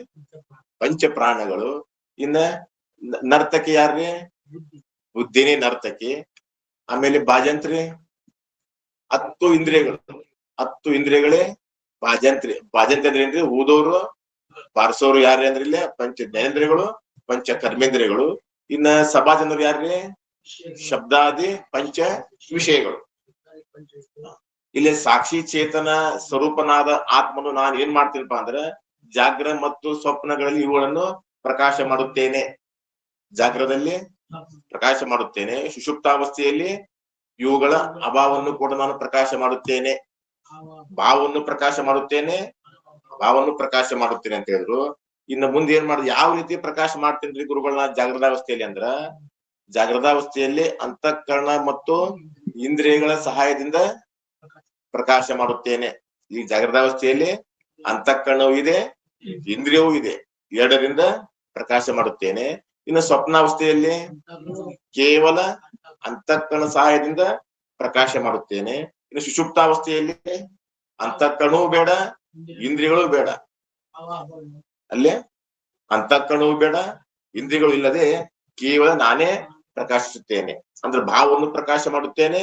S1: ಪಂಚ ಪ್ರಾಣಗಳು. ಇನ್ನ ನರ್ತಕಿ ಯಾರ್ರಿ? ಬುದ್ಧಿನೇ ನರ್ತಕಿ. ಆಮೇಲೆ ಭಾಜಂತ್ರಿ 10 ಇಂದ್ರಿಯಗಳು. 10 ಇಂದ್ರಿಯಗಳೇ ಭಾಜಂತ್ರಿ. ಭಾಜಂತ್ರಿ ಅಂದ್ರೆ ಏನ್ರಿ? ಊದೋರು ಬಾರಿಸೋರು ಯಾರ್ರಿ ಅಂದ್ರೆ ಇಲ್ಲಿ ಪಂಚ ಜ್ಞಾನೇಂದ್ರಿಯಗಳು, ಪಂಚ ಕರ್ಮೇಂದ್ರಿಯಗಳು. ಇನ್ನ ಸಭಾ ಜನರು ಯಾರ್ರಿ? ಶಬ್ದಾದಿ ಪಂಚ ವಿಷಯಗಳು. ಇಲ್ಲಿ ಸಾಕ್ಷಿ ಚೇತನ ಸ್ವರೂಪನಾದ ಆತ್ಮನು ನಾನು ಏನ್ ಮಾಡ್ತೀನಪ್ಪ ಅಂದ್ರೆ, ಜಾಗ್ರ ಮತ್ತು ಸ್ವಪ್ನಗಳಲ್ಲಿ ಇವುಗಳನ್ನು ಪ್ರಕಾಶ ಮಾಡುತ್ತೇನೆ. ಜಾಗ್ರದಲ್ಲಿ ಪ್ರಕಾಶ ಮಾಡುತ್ತೇನೆ, ಸುಷುಪ್ತಾವಸ್ಥೆಯಲ್ಲಿ ಇವುಗಳ ಅಭಾವವನ್ನು ಕೂಡ ನಾನು ಪ್ರಕಾಶ ಮಾಡುತ್ತೇನೆ. ಭಾವವನ್ನು ಪ್ರಕಾಶ ಮಾಡುತ್ತೇನೆ, ಪ್ರಕಾಶ ಮಾಡುತ್ತೇನೆ ಅಂತ ಹೇಳಿದ್ರು. ಇನ್ನು ಮುಂದೆ ಏನ್ ಮಾಡುದು? ಯಾವ ರೀತಿ ಪ್ರಕಾಶ ಮಾಡ್ತೇನ್ರಿ ಗುರುಗಳನ್ನ ಜಾಗೃತಾವಸ್ಥೆಯಲ್ಲಿ ಅಂದ್ರ, ಜಾಗೃತಾವಸ್ಥೆಯಲ್ಲಿ ಅಂತಃಕರಣ ಮತ್ತು ಇಂದ್ರಿಯಗಳ ಸಹಾಯದಿಂದ ಪ್ರಕಾಶ ಮಾಡುತ್ತೇನೆ. ಈ ಜಾಗೃತಾವಸ್ಥೆಯಲ್ಲಿ ಅಂತಃಕರಣವೂ ಇದೆ, ಇಂದ್ರಿಯವೂ ಇದೆ, ಎರಡರಿಂದ ಪ್ರಕಾಶ ಮಾಡುತ್ತೇನೆ. ಇನ್ನು ಸ್ವಪ್ನಾವಸ್ಥೆಯಲ್ಲಿ ಕೇವಲ ಅಂತಃಕರಣ ಸಹಾಯದಿಂದ ಪ್ರಕಾಶ ಮಾಡುತ್ತೇನೆ. ಇನ್ನು ಸುಷುಪ್ತಾವಸ್ಥೆಯಲ್ಲಿ ಅಂತಃಕರಣವೂ ಬೇಡ, ಇಂದ್ರಿಯಗಳು ಬೇಡ. ಅಲ್ಲೇ ಅಂತಃಕರಣವೂ ಬೇಡ, ಇಂದ್ರಿಯಗಳು ಇಲ್ಲದೆ ಕೇವಲ ನಾನೇ ಪ್ರಕಾಶಿಸುತ್ತೇನೆ. ಅಂದ್ರೆ ಭಾವವನ್ನು ಪ್ರಕಾಶ ಮಾಡುತ್ತೇನೆ,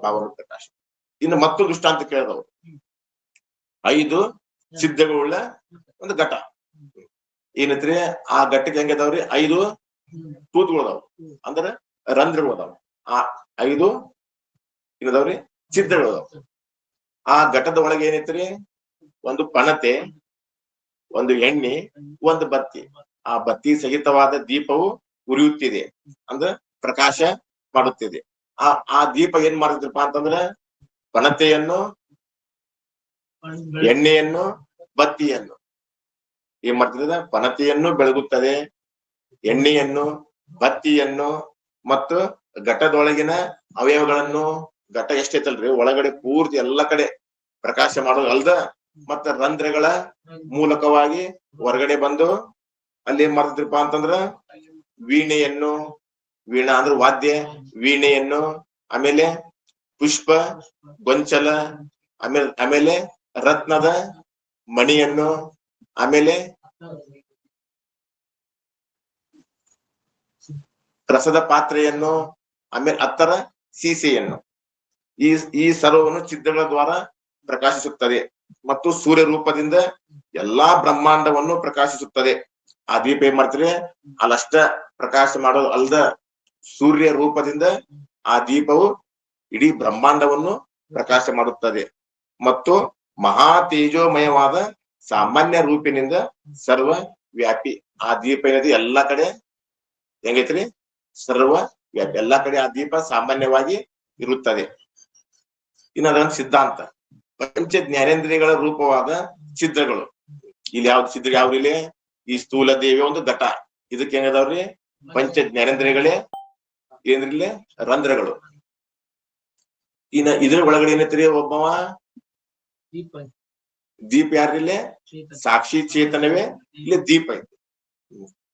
S1: ಭಾವವನ್ನು ಪ್ರಕಾಶ. ಇನ್ನು ಮತ್ತೊಂದು ದೃಷ್ಟಾಂತ ಕೇಳಿದವರು 5 ಸಿದ್ಧಗಳುಳ್ಳ ಒಂದು ಘಟ ಏನೈತ್ರಿ? ಆ ಘಟ್ಟಕ್ಕೆ ಹೆಂಗದಾವ್ರಿ? 5 ತೂತುಗಳದಾವ್, ಅಂದ್ರೆ ರಂಧ್ರಗಳದಾವ್. ಆ 5 ಏನದಾವ್ರಿ? ಸಿದ್ಧಗಳದಾವ್. ಆ ಘಟದ ಒಳಗೆ ಏನೈತ್ರಿ? ಒಂದು ಪಣತೆ, ಒಂದು ಎಣ್ಣೆ, ಒಂದು ಬತ್ತಿ. ಆ ಬತ್ತಿ ಸಹಿತವಾದ ದೀಪವು ಉರಿಯುತ್ತಿದೆ, ಅಂದ್ರೆ ಪ್ರಕಾಶ ಮಾಡುತ್ತಿದೆ. ಆ ದೀಪ ಏನ್ ಮಾಡ್ತಿದ್ರಪ್ಪ ಅಂತಂದ್ರ, ಪಣತೆಯನ್ನು, ಎಣ್ಣೆಯನ್ನು, ಬತ್ತಿಯನ್ನು ಏನ್ ಮಾಡ್ತಿದ? ಪಣತೆಯನ್ನು ಬೆಳಗುತ್ತದೆ, ಎಣ್ಣೆಯನ್ನು, ಬತ್ತಿಯನ್ನು ಮತ್ತು ಘಟದೊಳಗಿನ ಅವಯವಗಳನ್ನು. ಘಟ ಎಷ್ಟೈತಲ್ರಿ ಒಳಗಡೆ ಪೂರ್ತಿ ಎಲ್ಲ ಕಡೆ ಪ್ರಕಾಶ ಮಾಡೋದು ಅಲ್ದ, ಮತ್ತ ರಂಧ್ರಗಳ ಮೂಲಕವಾಗಿ ಹೊರಗಡೆ ಬಂದು ಅಲ್ಲಿ ಏನ್ ಮಾಡ್ತಿದ್ರಪ್ಪ ಅಂತಂದ್ರ ವೀಣೆಯನ್ನು, ವೀಣಾ ಅಂದ್ರೆ ವಾದ್ಯ, ವೀಣೆಯನ್ನು, ಆಮೇಲೆ ಪುಷ್ಪ, ಗೊಂಚಲ, ಆಮೇಲೆ ರತ್ನದ ಮಣಿಯನ್ನು, ಆಮೇಲೆ ರಸದ ಪಾತ್ರೆಯನ್ನು, ಆಮೇಲೆ ಅತ್ತರ ಸೀಸೆಯನ್ನು. ಈ ಸರ್ವವನ್ನು ಚಿತ್ರಗಳ ದ್ವಾರ ಪ್ರಕಾಶಿಸುತ್ತದೆ ಮತ್ತು ಸೂರ್ಯ ರೂಪದಿಂದ ಎಲ್ಲಾ ಬ್ರಹ್ಮಾಂಡವನ್ನು ಪ್ರಕಾಶಿಸುತ್ತದೆ. ಆ ದೀಪ ಏನ್ ಮಾಡ್ತಾರೆ, ಅಲ್ಲಷ್ಟ ಪ್ರಕಾಶ ಮಾಡೋದು ಅಲ್ದ ಸೂರ್ಯ ರೂಪದಿಂದ ಆ ದೀಪವು ಇಡೀ ಬ್ರಹ್ಮಾಂಡವನ್ನು ಪ್ರಕಾಶ ಮಾಡುತ್ತದೆ ಮತ್ತು ಮಹಾ ತೇಜೋಮಯವಾದ ಸಾಮಾನ್ಯ ರೂಪಿನಿಂದ ಸರ್ವ ವ್ಯಾಪಿ. ಆ ದೀಪ ಏನದು ಎಲ್ಲಾ ಕಡೆ ಹೆಂಗೈತ್ರಿ, ಸರ್ವ ವ್ಯಾಪಿ, ಎಲ್ಲಾ ಕಡೆ ಆ ದೀಪ ಸಾಮಾನ್ಯವಾಗಿ ಇರುತ್ತದೆ. ಇನ್ನು ಅದೊಂದು ಸಿದ್ಧಾಂತ. ಪಂಚ ಜ್ಞಾನೇಂದ್ರಿಯಗಳ ರೂಪವಾದ ಛಿದ್ರಗಳು. ಇಲ್ಲಿ ಯಾವ್ದು ಛಿದ್ರ, ಯಾವ್ದು ಇಲ್ಲಿ ಈ ಸ್ಥೂಲ ದೇವಿ ಒಂದು ಘಟ, ಇದಕ್ಕೆ ಹೆಂಗದಾವ್ರಿ ಪಂಚ ಜ್ಞಾನೇಂದ್ರಿಯಗಳೇ ಏನ್ರಿಲ್ಲ ರಂಧ್ರಗಳು. ಇನ್ನ ಇದ್ರ ಒಳಗಡೆ ಏನೈತ್ರಿ, ಒಬ್ಬವ ದೀಪ ಯಾರಿಲ್ಲೇ ಸಾಕ್ಷಿ ಚೇತನವೇ ಇಲ್ಲಿ ದೀಪ ಐತಿ.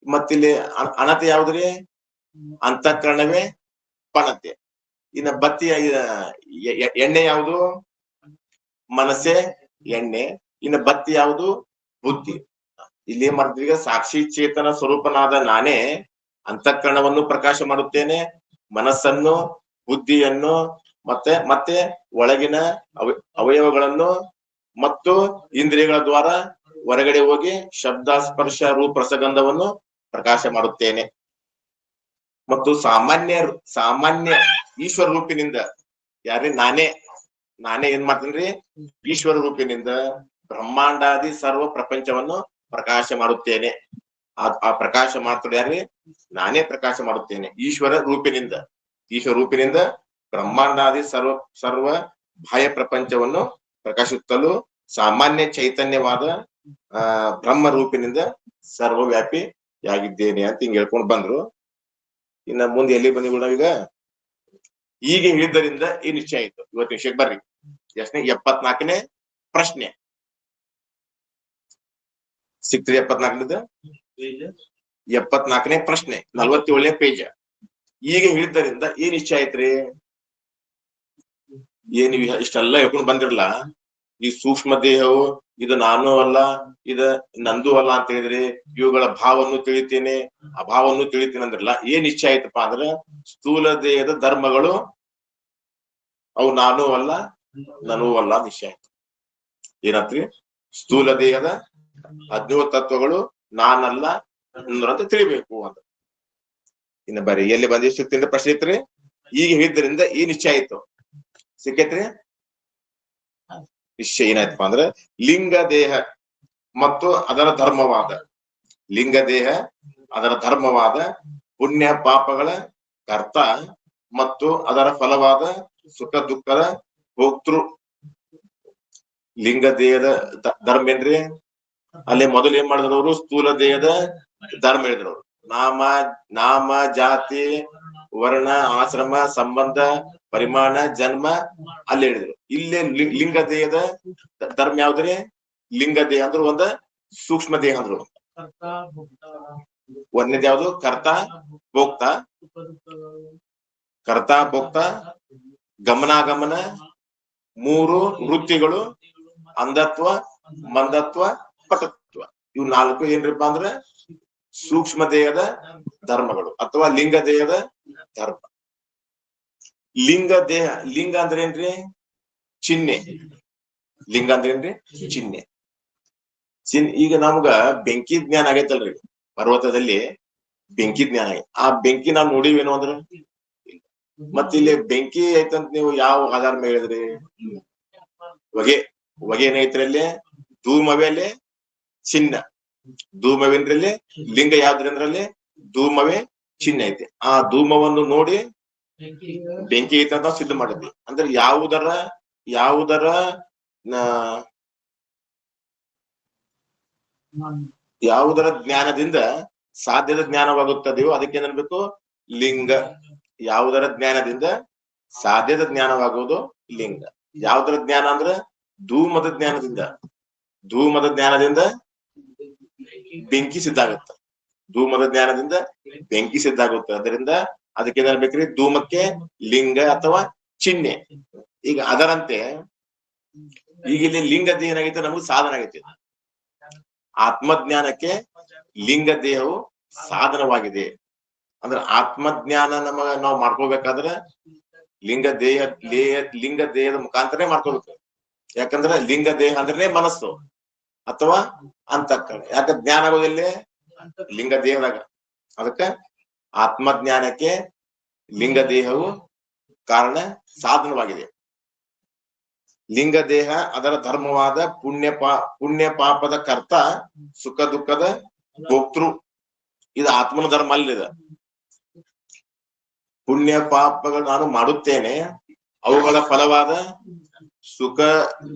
S1: ಮತ್ತಿಲ್ಲಿ ಅಣತೆ ಯಾವ್ದ್ರಿ, ಅಂತಃಕರಣವೇ ಪಣತೆ. ಇನ್ನ ಬತ್ತಿ ಎಣ್ಣೆ ಯಾವುದು, ಮನಸ್ಸೇ ಎಣ್ಣೆ. ಇನ್ನು ಬತ್ತಿ ಯಾವುದು, ಬುದ್ಧಿ. ಇಲ್ಲಿ ಏನ್ ಮಾಡ್ತೀವಿ, ಈಗ ಸಾಕ್ಷಿ ಚೇತನ ಸ್ವರೂಪನಾದ ನಾನೇ ಅಂತಃಕರಣವನ್ನು ಪ್ರಕಾಶ ಮಾಡುತ್ತೇನೆ, ಮನಸ್ಸನ್ನು, ಬುದ್ಧಿಯನ್ನು, ಮತ್ತೆ ಒಳಗಿನ ಅವಯವಗಳನ್ನು ಮತ್ತು ಇಂದ್ರಿಯಗಳ ದ್ವಾರ ಹೊರಗಡೆ ಹೋಗಿ ಶಬ್ದ, ಸ್ಪರ್ಶ, ರೂಪ, ರಸಗಂಧವನ್ನು ಪ್ರಕಾಶ ಮಾಡುತ್ತೇನೆ. ಮತ್ತು ಸಾಮಾನ್ಯ ಈಶ್ವರ ರೂಪಿನಿಂದ, ಯಾರೇ ನಾನೇ ಏನ್ ಮಾಡ್ತೇನ್ರಿ, ಈಶ್ವರ ರೂಪಿನಿಂದ ಬ್ರಹ್ಮಾಂಡಾದಿ ಸರ್ವ ಪ್ರಪಂಚವನ್ನು ಪ್ರಕಾಶ ಮಾಡುತ್ತೇನೆ. ಆ ಪ್ರಕಾಶ ಮಾಡ್ತಾರೆ ಯಾರೇ, ನಾನೇ ಪ್ರಕಾಶ ಮಾಡುತ್ತೇನೆ ಈಶ್ವರ ರೂಪಿನಿಂದ ಬ್ರಹ್ಮಾಂಡಾದಿ ಸರ್ವ ಬಾಹ್ಯ ಪ್ರಪಂಚವನ್ನು ಪ್ರಕಾಶಿಸುತ್ತಲೂ ಸಾಮಾನ್ಯ ಚೈತನ್ಯವಾದ ಬ್ರಹ್ಮ ರೂಪಿನಿಂದ ಸರ್ವವ್ಯಾಪಿಯಾಗಿದ್ದೇನೆ ಅಂತ ಹಿಂಗ್ ಹೇಳ್ಕೊಂಡು ಬಂದ್ರು. ಇನ್ನ ಮುಂದೆ ಎಲ್ಲಿ ಬಂದಿಗಳು ನಾವೀಗ, ಈಗ ಹೇಳಿದ್ದರಿಂದ ಈ ನಿಶ್ಚಯ ಆಯ್ತು. ಇವತ್ತು ವಿಷಯಕ್ಕೆ ಬರ್ರಿ. ಎಷ್ಟನೇ 74ನೇ ಪ್ರಶ್ನೆ ಸಿಕ್ತ್ರಿ? 74ನೇ ಪ್ರಶ್ನೆ, 47ನೇ ಪೇಜ. ಈಗ ಹೇಳಿದ್ದರಿಂದ ಏನ್ ನಿಶ್ಚಯ ಆಯ್ತ್ರಿ? ಏನ್ ಇಷ್ಟೆಲ್ಲ ಹೇಳ್ಕೊಂಡು ಬಂದಿರಲ್ಲ, ಈ ಸೂಕ್ಷ್ಮ ದೇಹವು ಇದು ನಾನು ಅಲ್ಲ, ಇದ ನಂದು ಅಲ್ಲ ಅಂತ ಹೇಳಿದ್ರಿ, ಇವುಗಳ ಭಾವವನ್ನು ತಿಳಿತೇನೆ, ಅಭಾವವನ್ನು ತಿಳಿತೇನೆ ಅಂದ್ರಲ್ಲ, ಏನ್ ನಿಶ್ಚಯ ಆಯ್ತಪ್ಪ ಅಂದ್ರ ಸ್ಥೂಲ ದೇಹದ ಧರ್ಮಗಳು ಅವು ನಾನು ಅಲ್ಲ, ನನೂ ಅಲ್ಲ ನಿಶ್ಚಯ ಆಯ್ತು. ಏನತ್ರಿ? ಸ್ಥೂಲ ದೇಹದ 17 ತತ್ವಗಳು ನಾನಲ್ಲ ಅಂತ ತಿಳಿಬೇಕು ಅಂತ. ಇನ್ನು ಬರ್ರಿ, ಎಲ್ಲಿ ಬಂದಿ ಸಿಕ್ತಿಂದ ಪ್ರಶ್ನೆ ಇತ್ರಿ. ಈಗ ಹೇಳಿದ್ರಿಂದ ಈ ನಿಶ್ಚಯ ಆಯ್ತು, ಸಿಕ್ಕೈತ್ರಿ. ನಿಶ್ಚಯ ಏನಾಯ್ತಪ್ಪ ಅಂದ್ರೆ ಲಿಂಗ ದೇಹ ಮತ್ತು ಅದರ ಧರ್ಮವಾದ ಪುಣ್ಯ ಪಾಪಗಳ ಕರ್ತ ಮತ್ತು ಅದರ ಫಲವಾದ ಸುಖ ದುಃಖದ ಭೋಕ್ತೃ. ಲಿಂಗ ದೇಹದ ಧರ್ಮ ಏನ್ರಿ? ಅಲ್ಲಿ ಮೊದಲು ಏನ್ ಮಾಡಿದ್ರು ಅವರು? ಸ್ಥೂಲ ದೇಹದ ಧರ್ಮ ಹೇಳಿದ್ರು. ನಾಮ ಜಾತಿ ವರ್ಣ ಆಶ್ರಮ ಸಂಬಂಧ ಪರಿಮಾಣ ಜನ್ಮ ಅಲ್ಲಿ ಹೇಳಿದ್ರು. ಇಲ್ಲೇ ಲಿಂಗ ದೇಹದ ಧರ್ಮ ಯಾವ್ದ್ರಿ? ಲಿಂಗ ದೇಹ ಅಂದ್ರು ಒಂದ ಸೂಕ್ಷ್ಮ ದೇಹ ಅಂದ್ರು. ಒಂದನೇದ್ ಯಾವ್ದು? ಕರ್ತ ಭೋಕ್ತ ಗಮನಾಗಮನ 3 ವೃತ್ತಿಗಳು, ಅಂಧತ್ವ, ಮಂದತ್ವ, ಪಟತ್ವ. ಇವು 4 ಏನ್ರಿಪ್ಪ ಅಂದ್ರೆ ಸೂಕ್ಷ್ಮ ದೇಹದ ಧರ್ಮಗಳು ಅಥವಾ ಲಿಂಗ ದೇಹದ ಧರ್ಮ. ಲಿಂಗ ಅಂದ್ರೆ ಏನ್ರಿ? ಚಿಹ್ನೆ. ಲಿಂಗ ಅಂದ್ರೆ ಏನ್ರಿ? ಚಿಹ್ನೆ. ಈಗ ನಮ್ಗ ಬೆಂಕಿ ಜ್ಞಾನ ಆಗೈತಲ್ರಿ, ಪರ್ವತದಲ್ಲಿ ಬೆಂಕಿ ಜ್ಞಾನ ಆಗೈತಿ. ಆ ಬೆಂಕಿ ನಾವ್ ನೋಡಿವೇನು ಅಂದ್ರ ಮತ್ತ ಇಲ್ಲಿ ಬೆಂಕಿ ಐತಂತ ನೀವು ಯಾವ ಆಧಾರ ಮೇಲೆ ಹೇಳಿದ್ರಿ? ಹೊಗೆ ಏನೈತ್ರಿ ಅಲ್ಲಿ? ಧೂಮವೇ ಅಲ್ಲಿ ಚಿಹ್ನ. ಧೂಮವೇನ್ರಲ್ಲಿ ಲಿಂಗ ಯಾವ್ದ್ರಿ ಅಂದ್ರಲ್ಲಿ? ಧೂಮವೇ ಚಿಹ್ನೆ ಐತಿ. ಆ ಧೂಮವನ್ನು ನೋಡಿ ಬೆಂಕಿ ಐತೆ ಅಂತ ಸಿದ್ಧ ಮಾಡಿದ್ವಿ. ಅಂದ್ರೆ ಯಾವುದರ ಜ್ಞಾನದಿಂದ ಸಾಧ್ಯದ ಜ್ಞಾನವಾಗುತ್ತದೆಯೋ ಅದಕ್ಕೆ ಏನ್ಬೇಕು? ಲಿಂಗ. ಯಾವುದರ ಜ್ಞಾನದಿಂದ ಸಾಧ್ಯದ ಜ್ಞಾನವಾಗುವುದು ಲಿಂಗ. ಯಾವುದರ ಜ್ಞಾನ ಅಂದ್ರ ಧೂಮದ ಜ್ಞಾನದಿಂದ ಬೆಂಕಿ ಸಿದ್ಧ ಆಗುತ್ತೆ. ಅದರಿಂದ ಅದಕ್ಕೆ ಏನ್ ಬೇಕ್ರಿ? ಧೂಮಕ್ಕೆ ಲಿಂಗ ಅಥವಾ ಚಿಹ್ನೆ. ಈಗ ಅದರಂತೆ ಈಗ ಇಲ್ಲಿ ಲಿಂಗದ ಏನಾಗೈತೆ? ನಮಗ್ ಸಾಧನ ಆಗೈತಿ. ಆತ್ಮಜ್ಞಾನಕ್ಕೆ ಲಿಂಗ ದೇಹವು ಸಾಧನವಾಗಿದೆ. ಅಂದ್ರೆ ಆತ್ಮಜ್ಞಾನ ನಾವು ಮಾಡ್ಕೋಬೇಕಾದ್ರೆ ಲಿಂಗ ದೇಹದ ಮುಖಾಂತರ ಮಾಡ್ಕೋಬೇಕು. ಯಾಕಂದ್ರೆ ಲಿಂಗ ದೇಹ ಅಂದ್ರೆ ಮನಸ್ಸು ಅಥವಾ ಅಂತಃಕರಣ. ಯಾಕ ಜ್ಞಾನ ಆಗೋದಿಲ್ಲ ಲಿಂಗ ದೇಹದಾಗ. ಅದಕ್ಕ ಆತ್ಮಜ್ಞಾನಕ್ಕೆ ಲಿಂಗ ದೇಹವು ಕಾರಣ ಸಾಧನವಾಗಿದೆ. ಲಿಂಗ ದೇಹ ಅದರ ಧರ್ಮವಾದ ಪುಣ್ಯ ಪಾಪದ ಕರ್ತ, ಸುಖ ದುಃಖದ ಭೋಕ್ತೃ. ಇದು ಆತ್ಮನ ಧರ್ಮ ಅಲ್ಲಿದ. ಪುಣ್ಯ ಪಾಪಗಳು ನಾನು ಮಾಡುತ್ತೇನೆ, ಅವುಗಳ ಫಲವಾದ ಸುಖ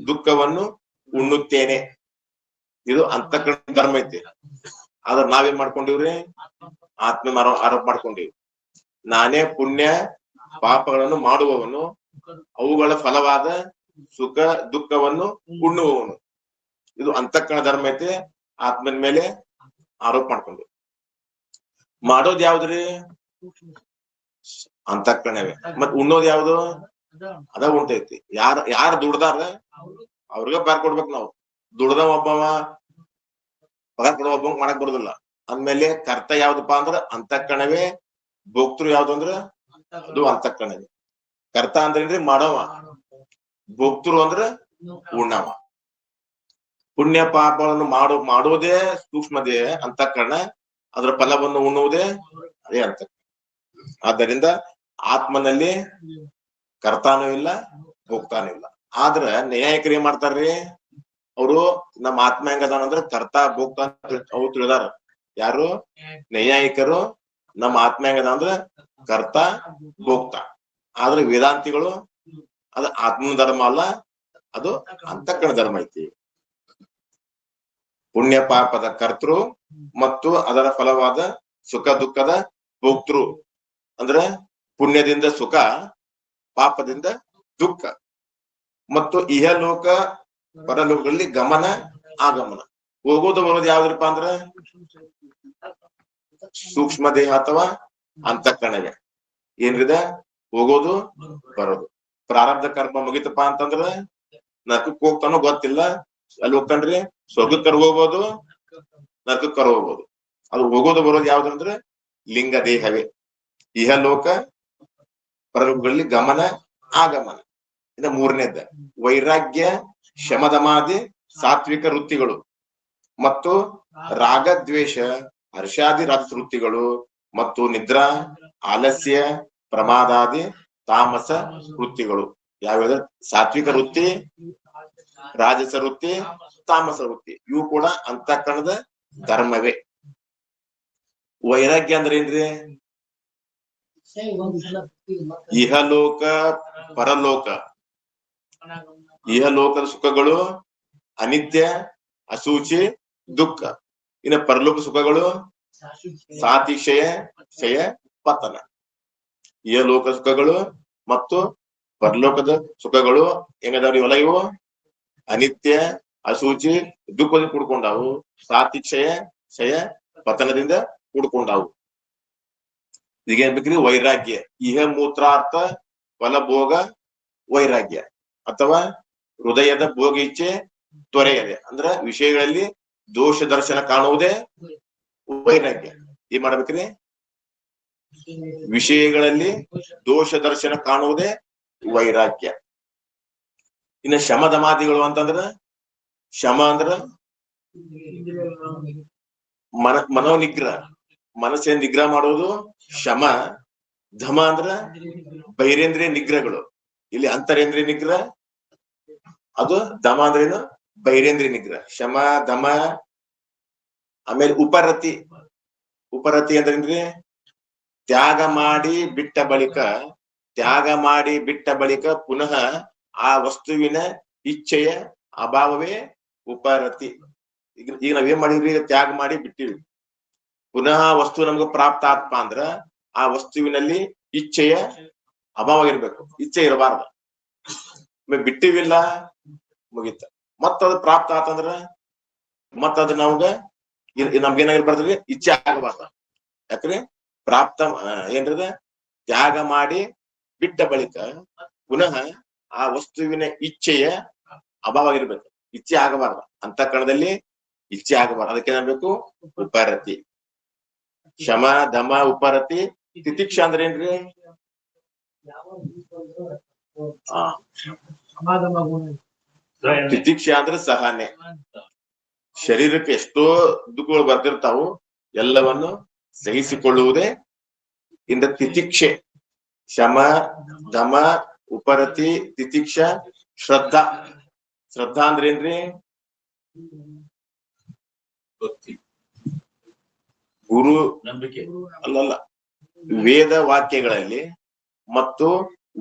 S1: ದುಃಖವನ್ನು ಉಣ್ಣುತ್ತೇನೆ. ಇದು ಅಂತಃಕರಣ ಧರ್ಮ ಐತಿ. ಆದ್ರ ನಾವೇನ್ ಮಾಡ್ಕೊಂಡಿವ್ರಿ? ಆತ್ಮ ಆರೋಪ ಮಾಡ್ಕೊಂಡಿವಿ. ನಾನೇ ಪುಣ್ಯ ಪಾಪಗಳನ್ನು ಮಾಡುವವನು, ಅವುಗಳ ಫಲವಾದ ಸುಖ ದುಃಖವನ್ನು ಉಣ್ಣುವವನು. ಇದು ಅಂತಃಕರಣ ಧರ್ಮ ಐತಿ. ಆತ್ಮನ ಮೇಲೆ ಆರೋಪ ಮಾಡ್ಕೊಂಡು ಮಾಡೋದ್ ಯಾವ್ದ್ರಿ? ಅಂತಃಕರಣವೇ. ಮತ್ ಉಣ್ಣೋದ್ ಯಾವ್ದು? ಅದ ಉಂಟೈತಿ. ಯಾರ ದುಡ್ದಾರ ಅವ್ರಿಗೆ ಪಗಾರ ಕೊಡ್ಬೇಕು. ನಾವು ದುಡ್ದ ಒಬ್ಬವ ಪಗಾರ ಕೊಡೋ ಒಬ್ಬ ಮಾಡಕ್ ಬರೋದಿಲ್ಲ. ಅಂದ್ಮೇಲೆ ಕರ್ತ ಯಾವ್ದಪ್ಪ ಅಂದ್ರ ಅಂತಃಕರಣವೇ. ಭೋಕ್ತೃ ಯಾವ್ದು ಅಂದ್ರ ಅದು ಅಂತಃಕರಣವೇ. ಕರ್ತ ಅಂದ್ರೇನ್ರಿ? ಮಾಡವ. ಭೋಕ್ತೃ ಅಂದ್ರ ಉಣ್ಣವ. ಪುಣ್ಯ ಪಾಪಗಳನ್ನು ಮಾಡುವುದೇ ಸೂಕ್ಷ್ಮ ದೇಹ ಅಂತಃಕರಣ. ಅದರ ಫಲವನ್ನು ಉಣ್ಣುವುದೇ ಅದೇ ಅಂತಃಕರಣ. ಆದ್ದರಿಂದ ಆತ್ಮನಲ್ಲಿ ಕರ್ತಾನೂ ಇಲ್ಲ, ಭೋಕ್ತಾನೂ ಇಲ್ಲ. ಆದ್ರ ನ್ಯಾಯಿಕರು ಏನ್ ಮಾಡ್ತಾರ್ರಿ? ಅವರು ನಮ್ಮ ಆತ್ಮ ಹೆಂಗದಾನಂದ್ರ ಕರ್ತ ಭೋಕ್ತ ಅವ್ರು ತಿಳಿದಾರ. ಯಾರು? ನ್ಯಾಯಿಕರು. ನಮ್ಮ ಆತ್ಮ ಹೆಂಗದ ಕರ್ತ ಭೋಕ್ತ. ಆದ್ರೆ ವೇದಾಂತಿಗಳು ಅದು ಆತ್ಮನ ಧರ್ಮ ಅಲ್ಲ, ಅದು ಅಂತಃಕರಣ ಧರ್ಮ ಐತಿ. ಪುಣ್ಯ ಪಾಪದ ಕರ್ತೃ ಮತ್ತು ಅದರ ಫಲವಾದ ಸುಖ ದುಃಖದ ಭೋಕ್ತೃ. ಅಂದ್ರೆ ಪುಣ್ಯದಿಂದ ಸುಖ, ಪಾಪದಿಂದ ದುಃಖ. ಮತ್ತು ಇಹಲೋಕ ಪರಲೋಕಗಳಲ್ಲಿ ಗಮನ ಆಗಮನ. ಹೋಗೋದು ಬರೋದು ಯಾವ್ದ್ರಪ್ಪ ಅಂದ್ರ ಸೂಕ್ಷ್ಮ ದೇಹ ಅಥವಾ ಅಂತಃಕರಣವೇ. ಏನ್ರಿದ? ಹೋಗೋದು ಬರೋದು. ಪ್ರಾರಬ್ಧ ಕರ್ಮ ಮುಗಿತಪ್ಪ ಅಂತಂದ್ರ ನರಕಕ್ಕೆ ಹೋಗ್ತಾನೋ ಗೊತ್ತಿಲ್ಲ. ಅಲ್ಲಿ ಹೋಗ್ತಾನ್ರಿ, ಸ್ವರ್ಗಕ್ಕರ್ ಹೋಗ್ಬೋದು, ನರಕಕ್ಕರ್ ಹೋಗ್ಬೋದು. ಅದು ಹೋಗೋದು ಬರೋದು ಯಾವ್ದಂದ್ರೆ ಲಿಂಗ ದೇಹವೇ. ಇಹಲೋಕ ಪರಲೋಕಗಳಲ್ಲಿ ಗಮನ ಆಗಮನ. ಇನ್ನ ಮೂರನೇದ ವೈರಾಗ್ಯ, ಶಮದಮಾದಿ ಸಾತ್ವಿಕ ವೃತ್ತಿಗಳು ಮತ್ತು ರಾಗದ್ವೇಷ ಹರ್ಷಾದಿ ರಾಜಸ ವೃತ್ತಿಗಳು ಮತ್ತು ನಿದ್ರಾ ಆಲಸ್ಯ ಪ್ರಮಾದಾದಿ ತಾಮಸ ವೃತ್ತಿಗಳು. ಯಾವ್ಯಾವ? ಸಾತ್ವಿಕ ವೃತ್ತಿ, ರಾಜಸ ವೃತ್ತಿ, ತಾಮಸ ವೃತ್ತಿ. ಇವು ಕೂಡ ಅಂತಃಕರಣದ ಧರ್ಮವೇ. ವೈರಾಗ್ಯ ಅಂದ್ರೆ ಏನ್ರಿ? ಇಹಲೋಕ ಪರಲೋಕ. ಇಹಲೋಕದ ಸುಖಗಳು ಅನಿತ್ಯ, ಅಸೂಚಿ, ದುಃಖ. ಇನ್ನು ಪರಲೋಕ ಸುಖಗಳು ಸಾತಿಶಯ, ಕ್ಷಯ, ಪತನ. ಇಹಲೋಕ ಸುಖಗಳು ಮತ್ತು ಪರಲೋಕದ ಸುಖಗಳು ಹೆಂಗದಾವ್ರಿ? ಹೊಲ ಇವು ಅನಿತ್ಯ, ಅಸೂಚಿ, ದುಃಖದಿಂದ ಕೂಡ್ಕೊಂಡಾವು. ಸಾತಿಕ್ಷಯ, ಕ್ಷಯ, ಪತನದಿಂದ ಕೂಡ್ಕೊಂಡಾವು. ಈಗ ಏನ್ ಬೇಕ್ರಿ? ವೈರಾಗ್ಯ. ಇಹ ಮೂತ್ರಾರ್ಥ ಫಲಭೋಗ ವೈರಾಗ್ಯ ಅಥವಾ ಹೃದಯದ ಭೋಗ ಇಚ್ಛೆ ತೊರೆಯದೆ. ಅಂದ್ರ ವಿಷಯಗಳಲ್ಲಿ ದೋಷ ದರ್ಶನ ಕಾಣುವುದೇ ವೈರಾಗ್ಯ. ಏನ್ ಮಾಡ್ಬೇಕ್ರಿ? ವಿಷಯಗಳಲ್ಲಿ ದೋಷ ದರ್ಶನ ಕಾಣುವುದೇ ವೈರಾಗ್ಯ. ಇನ್ನು ಶಮದಮಾದಿಗಳು ಅಂತಂದ್ರ, ಶಮ ಅಂದ್ರ ಮನೋನಿಗ್ರಹ, ಮನಸ್ಸೇ ನಿಗ್ರಹ ಮಾಡುವುದು ಶಮ. ಧಮ ಅಂದ್ರ ಬಹಿರೇಂದ್ರಿಯ ನಿಗ್ರಹಗಳು. ಇಲ್ಲಿ ಅಂತರೇಂದ್ರಿಯ ನಿಗ್ರಹ, ಅದು ದಮ ಅಂದ್ರೇನು? ಬಹಿರೇಂದ್ರಿಯ ನಿಗ್ರಹ. ಶಮ, ದಮ. ಆಮೇಲೆ ಉಪರತಿ. ಉಪರತಿ ಅಂದ್ರೇನ್ರಿ? ತ್ಯಾಗ ಮಾಡಿ ಬಿಟ್ಟ ಬಳಿಕ ಪುನಃ ಆ ವಸ್ತುವಿನ ಇಚ್ಛೆಯ ಅಭಾವವೇ ಉಪರತಿ. ಈಗ ನಾವೇನ್ ಮಾಡಿದ್ವಿ? ತ್ಯಾಗ ಮಾಡಿ ಬಿಟ್ಟಿವಿ. ಪುನಃ ವಸ್ತು ನಮ್ಗೆ ಪ್ರಾಪ್ತ ಆತ್ಮ ಅಂದ್ರ ಆ ವಸ್ತುವಿನಲ್ಲಿ ಇಚ್ಛೆಯ ಅಭಾವ ಇರ್ಬೇಕು, ಇಚ್ಛೆ ಇರಬಾರ್ದು. ಬಿಟ್ಟಿವಿಲ್ಲ, ಮುಗಿತ. ಮತ್ತದು ಪ್ರಾಪ್ತ ಆತಂದ್ರ ಮತ್ತದು ನಮ್ಗೇನಾಗಿರ್ಬಾರ್ದ್ರಿ? ಇಚ್ಛೆ ಆಗಬಾರ್ದ. ಯಾಕ್ರಿ? ಪ್ರಾಪ್ತ ಏನ್ರದ? ತ್ಯಾಗ ಮಾಡಿ ಬಿಟ್ಟ ಬಳಿಕ ಪುನಃ ಆ ವಸ್ತುವಿನ ಇಚ್ಛೆಯ ಅಭಾವ ಇರ್ಬೇಕು. ಇಚ್ಛೆ ಆಗಬಾರ್ದು, ಅಂತಃಕರಣದಲ್ಲಿ ಇಚ್ಛೆ ಆಗಬಾರ್ದು. ಅದಕ್ಕೆ ಏನಾಗಬೇಕು? ಉಪರತಿ. ಶಮ ದಮ ಉಪರತಿ. ತಿತಿಕ್ಷ ಅಂದ್ರೆ ಏನ್ರಿ? ತಿತಿಕ್ಷ ಅಂದ್ರೆ ಸಹನೆ. ಶರೀರಕ್ಕೆ ಎಷ್ಟೋ ದುಃಖಗಳು ಬರ್ತಿರ್ತಾವು, ಎಲ್ಲವನ್ನು ಸಹಿಸಿಕೊಳ್ಳುವುದೇ ಇಂದ ತಿತಿಕ್ಷೆ. ಶಮ ದಮ ಉಪರತಿ ತಿತಿಕ್ಷ ಶ್ರದ್ಧಾ. ಶ್ರದ್ಧಾ ಅಂದ್ರೆ ಏನ್ರಿ? ಗುರು ನಂಬಿಕೆ ಅಲ್ಲಲ್ಲ. ವೇದ ವಾಕ್ಯಗಳಲ್ಲಿ ಮತ್ತು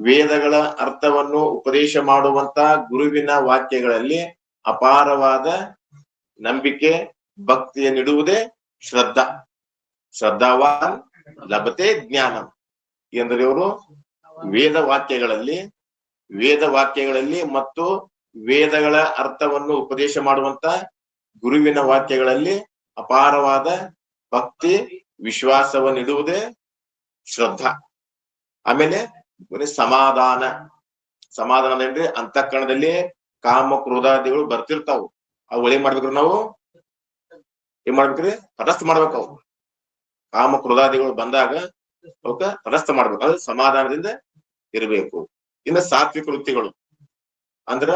S1: ವೇದಗಳ ಅರ್ಥವನ್ನು ಉಪದೇಶ ಮಾಡುವಂತ ಗುರುವಿನ ವಾಕ್ಯಗಳಲ್ಲಿ ಅಪಾರವಾದ ನಂಬಿಕೆ ಭಕ್ತಿಯ ನೀಡುವುದೇ ಶ್ರದ್ಧಾ. ಶ್ರದ್ಧಾವಾನ್ ಲಭತೆ ಜ್ಞಾನಂ ಎಂದರೆ ಇವರು ವೇದ ವಾಕ್ಯಗಳಲ್ಲಿ ಮತ್ತು ವೇದಗಳ ಅರ್ಥವನ್ನು ಉಪದೇಶ ಮಾಡುವಂತ ಗುರುವಿನ ವಾಕ್ಯಗಳಲ್ಲಿ ಅಪಾರವಾದ ಭಕ್ತಿ ವಿಶ್ವಾಸವನ್ನಿಡುವುದೇ ಶ್ರದ್ಧಾ. ಆಮೇಲೆ ಸಮಾಧಾನ. ಸಮಾಧಾನ ಅಂದ್ರೆ ಅಂತಃಕರಣದಲ್ಲಿ ಕಾಮ ಕ್ರೋಧಾದಿಗಳು ಬರ್ತಿರ್ತಾವು, ಅವು ಏನ್ ಮಾಡ್ಬೇಕ್ರಿ? ನಾವು ಏನ್ ಮಾಡ್ಬೇಕ್ರಿ? ತಟಸ್ಥ ಮಾಡ್ಬೇಕು. ಅವು ಕಾಮ ಕ್ರೋಧಾದಿಗಳು ಬಂದಾಗ ಅವಕ್ಕ ತಟಸ್ಥ ಮಾಡ್ಬೇಕು. ಅದು ಸಮಾಧಾನದಿಂದ ಇರಬೇಕು. ಇನ್ನು ಸಾತ್ವಿಕ ವೃತ್ತಿಗಳು ಅಂದ್ರ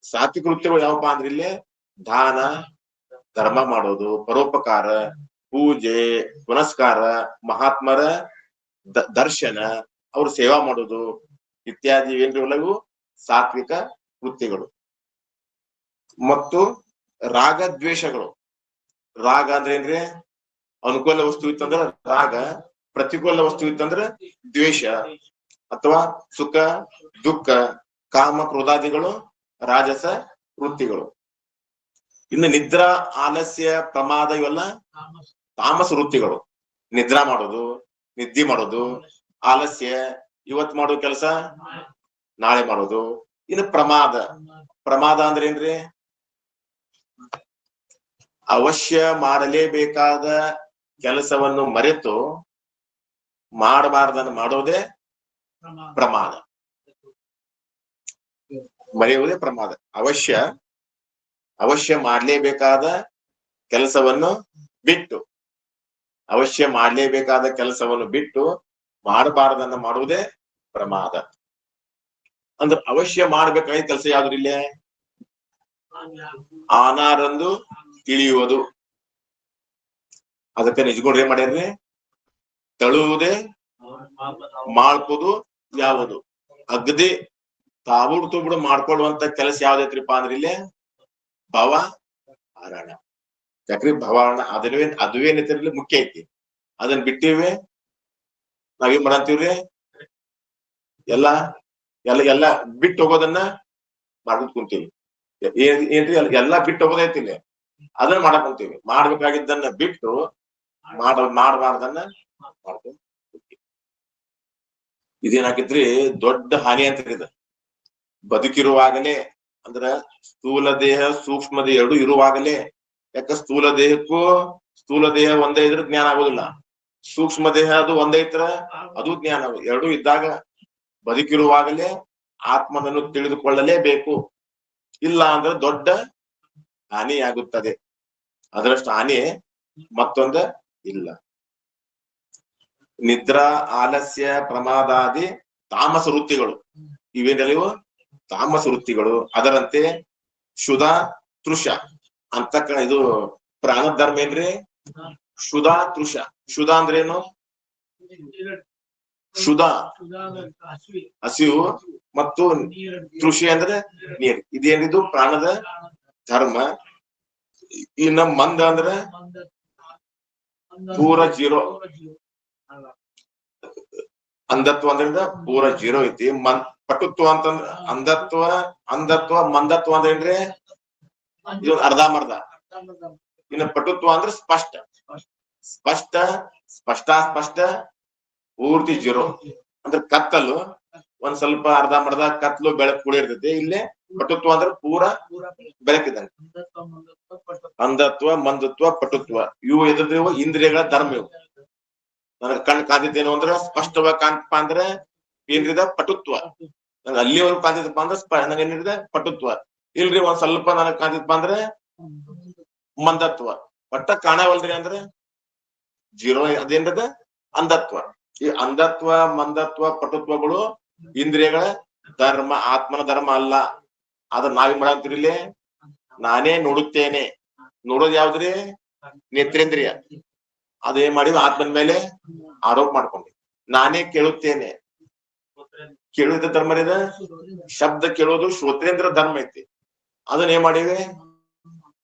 S1: ಸಾತ್ವಿಕ ವೃತ್ತಿಗಳು ಯಾವಪ್ಪ ಅಂದ್ರೆ ಇಲ್ಲಿ ದಾನ ಧರ್ಮ ಮಾಡೋದು, ಪರೋಪಕಾರ, ಪೂಜೆ ಪುನಸ್ಕಾರ, ಮಹಾತ್ಮರ ದರ್ಶನ, ಅವ್ರ ಸೇವಾ ಮಾಡೋದು ಇತ್ಯಾದಿ ಏನ್ರಿವಲ್ಲವು ಸಾತ್ವಿಕ ವೃತ್ತಿಗಳು. ಮತ್ತು ರಾಗ ದ್ವೇಷಗಳು. ರಾಗ ಅಂದ್ರೆ ಏನ್ರಿ? ಅನುಕೂಲ ವಸ್ತು ಇತ್ತಂದ್ರ ರಾಗ, ಪ್ರತಿಕೂಲ ವಸ್ತು ಇತ್ತಂದ್ರ ದ್ವೇಷ. ಅಥವಾ ಸುಖ ದುಃಖ ಕಾಮ ಕ್ರೋಧಾದಿಗಳು ರಾಜಸ ವೃತ್ತಿಗಳು. ಇನ್ನು ನಿದ್ರಾ ಆಲಸ್ಯ ಪ್ರಮಾದ ಇವೆಲ್ಲ ತಾಮಸ ವೃತ್ತಿಗಳು. ನಿದ್ರಾ ಮಾಡೋದು, ನಿದ್ದೆ ಮಾಡೋದು, ಆಲಸ್ಯ, ಇವತ್ ಮಾಡೋ ಕೆಲಸ ನಾಳೆ ಮಾಡೋದು. ಇನ್ನು ಪ್ರಮಾದ ಅಂದ್ರೆ ಏನ್ರಿ? ಅವಶ್ಯ ಮಾಡಲೇಬೇಕಾದ ಕೆಲಸವನ್ನು ಮರೆತು ಮಾಡಬಾರ್ದನ್ನು ಮಾಡೋದೇ ಪ್ರಮಾದ. ಮರೆಯುವುದೇ ಪ್ರಮಾದ. ಅವಶ್ಯ ಮಾಡಲೇಬೇಕಾದ ಕೆಲಸವನ್ನು ಬಿಟ್ಟು ಮಾಡಬಾರದನ್ನ ಮಾಡುವುದೇ ಪ್ರಮಾದ. ಅಂದ್ರೆ ಅವಶ್ಯ ಮಾಡ್ಬೇಕಾದ ಕೆಲಸ ಯಾವ್ದು ಇಲ್ಲೇ? ಆನಾರಂದು ತಿಳಿಯುವುದು. ಅದಕ್ಕೆ ನಿಜಗೊಂಡ್ರೆ ಏನ್ ಮಾಡ್ಯಾರ್ರಿ? ತಳುವುದೇ ಮಾಡ್ಕೋದು ಯಾವುದು? ಅಗದಿ ತಾವುಡ್ತು ಬಿಡು ಮಾಡ್ಕೊಳ್ಳುವಂತ ಕೆಲಸ ಯಾವ್ದೈತ್ರಿಪ್ಪ ಅಂದ್ರೆ ಇಲ್ಲೇ ಭವ ಹರಣ. ಯಾಕ್ರಿ ಭವಹರಣ ಅದುವೇನೈತಿರ್ಲಿ ಮುಖ್ಯ ಐತಿ. ಅದನ್ನ ಬಿಟ್ಟಿವಿ ನಾವೇನ್ ಮಾಡಂತೀವ್ರಿ? ಎಲ್ಲ ಬಿಟ್ಟು ಹೋಗೋದನ್ನ ಮಾಡ್ಕೊಂಡ್ ಕುಂತೀವಿ. ಏನ್ರಿ? ಎಲ್ಲಾ ಬಿಟ್ಟು ಹೋಗೋದೈತಿ ಇಲ್ಲಿ, ಅದನ್ನ ಮಾಡಕ್ ಕುಂತೀವಿ. ಮಾಡ್ಬೇಕಾಗಿದ್ದನ್ನ ಬಿಟ್ಟು ಮಾಡಬಾರ್ದನ್ನ ಮಾಡ್ಕೊಂಡ್ ಕುಂತೀವಿ. ಇದೇನಾಗಿದ್ರಿ ದೊಡ್ಡ ಹಾನಿ ಅಂತ ಇದು. ಬದುಕಿರುವಾಗಲೇ ಅಂದ್ರ ಸ್ಥೂಲ ದೇಹ ಸೂಕ್ಷ್ಮ ದೇಹ ಎರಡು ಇರುವಾಗಲೇ. ಯಾಕ ಸ್ಥೂಲ ದೇಹ ಒಂದೇ ಇದ್ರೆ ಜ್ಞಾನ ಆಗೋದಿಲ್ಲ, ಸೂಕ್ಷ್ಮ ದೇಹ ಅದು ಒಂದೇ ಇದ್ರ ಅದು ಜ್ಞಾನ ಆಗೋದು. ಎರಡೂ ಇದ್ದಾಗ ಬದುಕಿರುವಾಗಲೇ ಆತ್ಮನನ್ನು ತಿಳಿದುಕೊಳ್ಳಲೇಬೇಕು. ಇಲ್ಲ ಅಂದ್ರೆ ದೊಡ್ಡ ಹಾನಿ ಆಗುತ್ತದೆ. ಅದರಷ್ಟು ಹಾನಿ ಮತ್ತೊಂದು ಇಲ್ಲ. ನಿದ್ರಾ ಆಲಸ್ಯ ಪ್ರಮಾದಾದಿ ತಾಮಸ ವೃತ್ತಿಗಳು ಇವೇನೆಲ್ಲವು ತಾಮಸ ವೃತ್ತಿಗಳು. ಅದರಂತೆ ಕ್ಷುಧಾ ತೃಷ ಅಂತಃಕರಣ. ಇದು ಪ್ರಾಣ ಧರ್ಮ ಏನ್ರಿ? ಕ್ಷುಧಾ ತೃಷ. ಕ್ಷುಧಾ ಅಂದ್ರೆ ಏನು? ಹಸಿವು ಮತ್ತು ತೃಷಿ ಅಂದ್ರೆ ನೀರು. ಇದೇನಿದು ಪ್ರಾಣದ ಧರ್ಮ. ಇನ್ನ ಮಂದ ಅಂದ್ರೆ ಪೂರ ಜೀರೋ. ಅಂಧತ್ವ ಅಂದ್ರಿಂದ ಪೂರ ಜೀರೋ ಐತಿ. ಪಟುತ್ವ ಅಂತಂದ್ರ ಅಂಧತ್ವ ಮಂದತ್ವ ಅಂದ್ರೆ ಏನ್ರಿ? ಇದು ಅರ್ಧಂಬರ್ಧ. ಇನ್ನು ಪಟುತ್ವ ಅಂದ್ರೆ ಸ್ಪಷ್ಟ ಪೂರ್ತಿ ಜೀರೋ. ಅಂದ್ರೆ ಕತ್ತಲು ಒಂದ್ ಸ್ವಲ್ಪ ಅರ್ಧಂಬರ್ಧ ಕತ್ಲು ಬೆಳಕು ಕೂಡ ಇರ್ತೈತಿ. ಇಲ್ಲೇ ಪಟುತ್ವ ಅಂದ್ರೆ ಪೂರ ಬೆಳಕಿದಂಗ. ಅಂಧತ್ವ ಮಂದತ್ವ ಪಟುತ್ವ ಇವು ಎದ್ರದೇವು ಇಂದ್ರಿಯಗಳ ಧರ್ಮ. ಇವು ನನಗ ಕಣ್ ಕಾದಿದ್ದೇನು ಅಂದ್ರ ಸ್ಪಷ್ಟವಾಗಿ ಕಾಣ್ತಪ್ಪ ಅಂದ್ರ ಏನ್ರಿದ ಪಟುತ್ವ. ನಂಗೆ ಅಲ್ಲಿವರೆಗೂ ಕಾದಿದಪ್ಪ ಅಂದ್ರ ನಂಗೆ ಏನಿದೆ ಪಟುತ್ವ. ಇಲ್ರಿ ಒಂದ್ ಸ್ವಲ್ಪ ನನಗ್ ಕಾದಿದಪ್ಪ ಅಂದ್ರೆ ಮಂದತ್ವ. ಒಟ್ಟ ಕಾಣವಲ್ರಿ ಅಂದ್ರೆ ಜೀರೋ. ಅದೇನ್ರದ ಅಂಧತ್ವ. ಈ ಅಂಧತ್ವ, ಮಂದತ್ವ, ಪಟುತ್ವಗಳು ಇಂದ್ರಿಯಗಳ ಧರ್ಮ, ಆತ್ಮನ ಧರ್ಮ ಅಲ್ಲ. ಅದ್ರ ನಾವೇನ್ ಮಾಡಂತೀರಿ ಇಲ್ಲಿ? ನಾನೇ ನೋಡುತ್ತೇನೆ. ನೋಡೋದ್ ಯಾವ್ದ್ರಿ? ನೇತ್ರೇಂದ್ರಿಯ. ಅದೇನ್ ಮಾಡಿವಿ? ಆತ್ಮನ ಮೇಲೆ ಆರೋಪ ಮಾಡ್ಕೊಂಡಿ. ನಾನೇ ಕೇಳುತ್ತೇನೆ. ಕೇಳುತ್ತ ಧರ್ಮ ಇದೆ. ಶಬ್ದ ಕೇಳೋದು ಶ್ರೋತ್ರೇಂದ್ರ ಧರ್ಮ ಐತಿ. ಅದನ್ನ ಏನ್ ಮಾಡಿವಿ?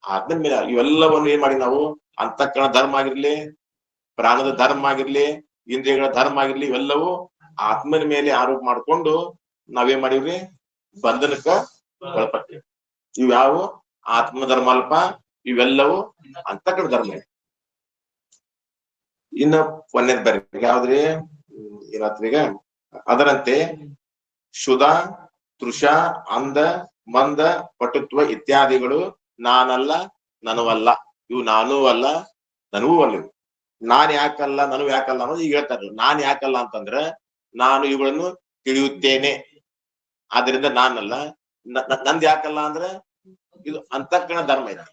S1: ಆತ್ಮನ ಮೇಲೆ. ಇವೆಲ್ಲವನ್ನು ಏನ್ ಮಾಡಿ ನಾವು ಅಂತಃಕರಣ ಧರ್ಮ ಆಗಿರ್ಲಿ, ಪ್ರಾಣದ ಧರ್ಮ ಆಗಿರ್ಲಿ, ಇಂದ್ರಿಯಗಳ ಧರ್ಮ ಆಗಿರ್ಲಿ, ಇವೆಲ್ಲವೂ ಆತ್ಮನ ಮೇಲೆ ಆರೋಪ ಮಾಡ್ಕೊಂಡು ನಾವೇನ್ ಮಾಡಿವ್ರಿ? ಬಂಧನಕ್ಕ ಒಳಪಟ್ಟಿವಿ. ಇವ್ಯಾವು ಆತ್ಮ ಧರ್ಮ ಅಲ್ಪ. ಇವೆಲ್ಲವೂ ಅಂತಃಕರಣ ಧರ್ಮ. ಇನ್ನ ಒಂದೇದ್ ಬರ್ರಿ, ಯಾವ್ದ್ರಿ? ಏನಾತ್ರೀಗ? ಅದರಂತೆ ಶುಧ, ತೃಷ, ಅಂಧ, ಮಂದ, ಪಟುತ್ವ ಇತ್ಯಾದಿಗಳು ನಾನಲ್ಲ, ನನವಲ್ಲ. ಇವು ನಾನೂ ಅಲ್ಲ, ನನಗೂ ಅಲ್ಲ. ನಾನ್ ಯಾಕಲ್ಲ, ನನಗೂ ಯಾಕಲ್ಲ ಅನ್ನೋದು ಈಗ ಹೇಳ್ತಾರೆ. ನಾನ್ ಯಾಕಲ್ಲ ಅಂತಂದ್ರ ನಾನು ಇವುಗಳನ್ನು ತಿಳಿಯುತ್ತೇನೆ, ಆದ್ರಿಂದ ನಾನಲ್ಲ. ನಂದ್ ಯಾಕಲ್ಲ ಅಂದ್ರ ಇದು ಅಂತಃಕರಣ ಧರ್ಮ ಇದೆ.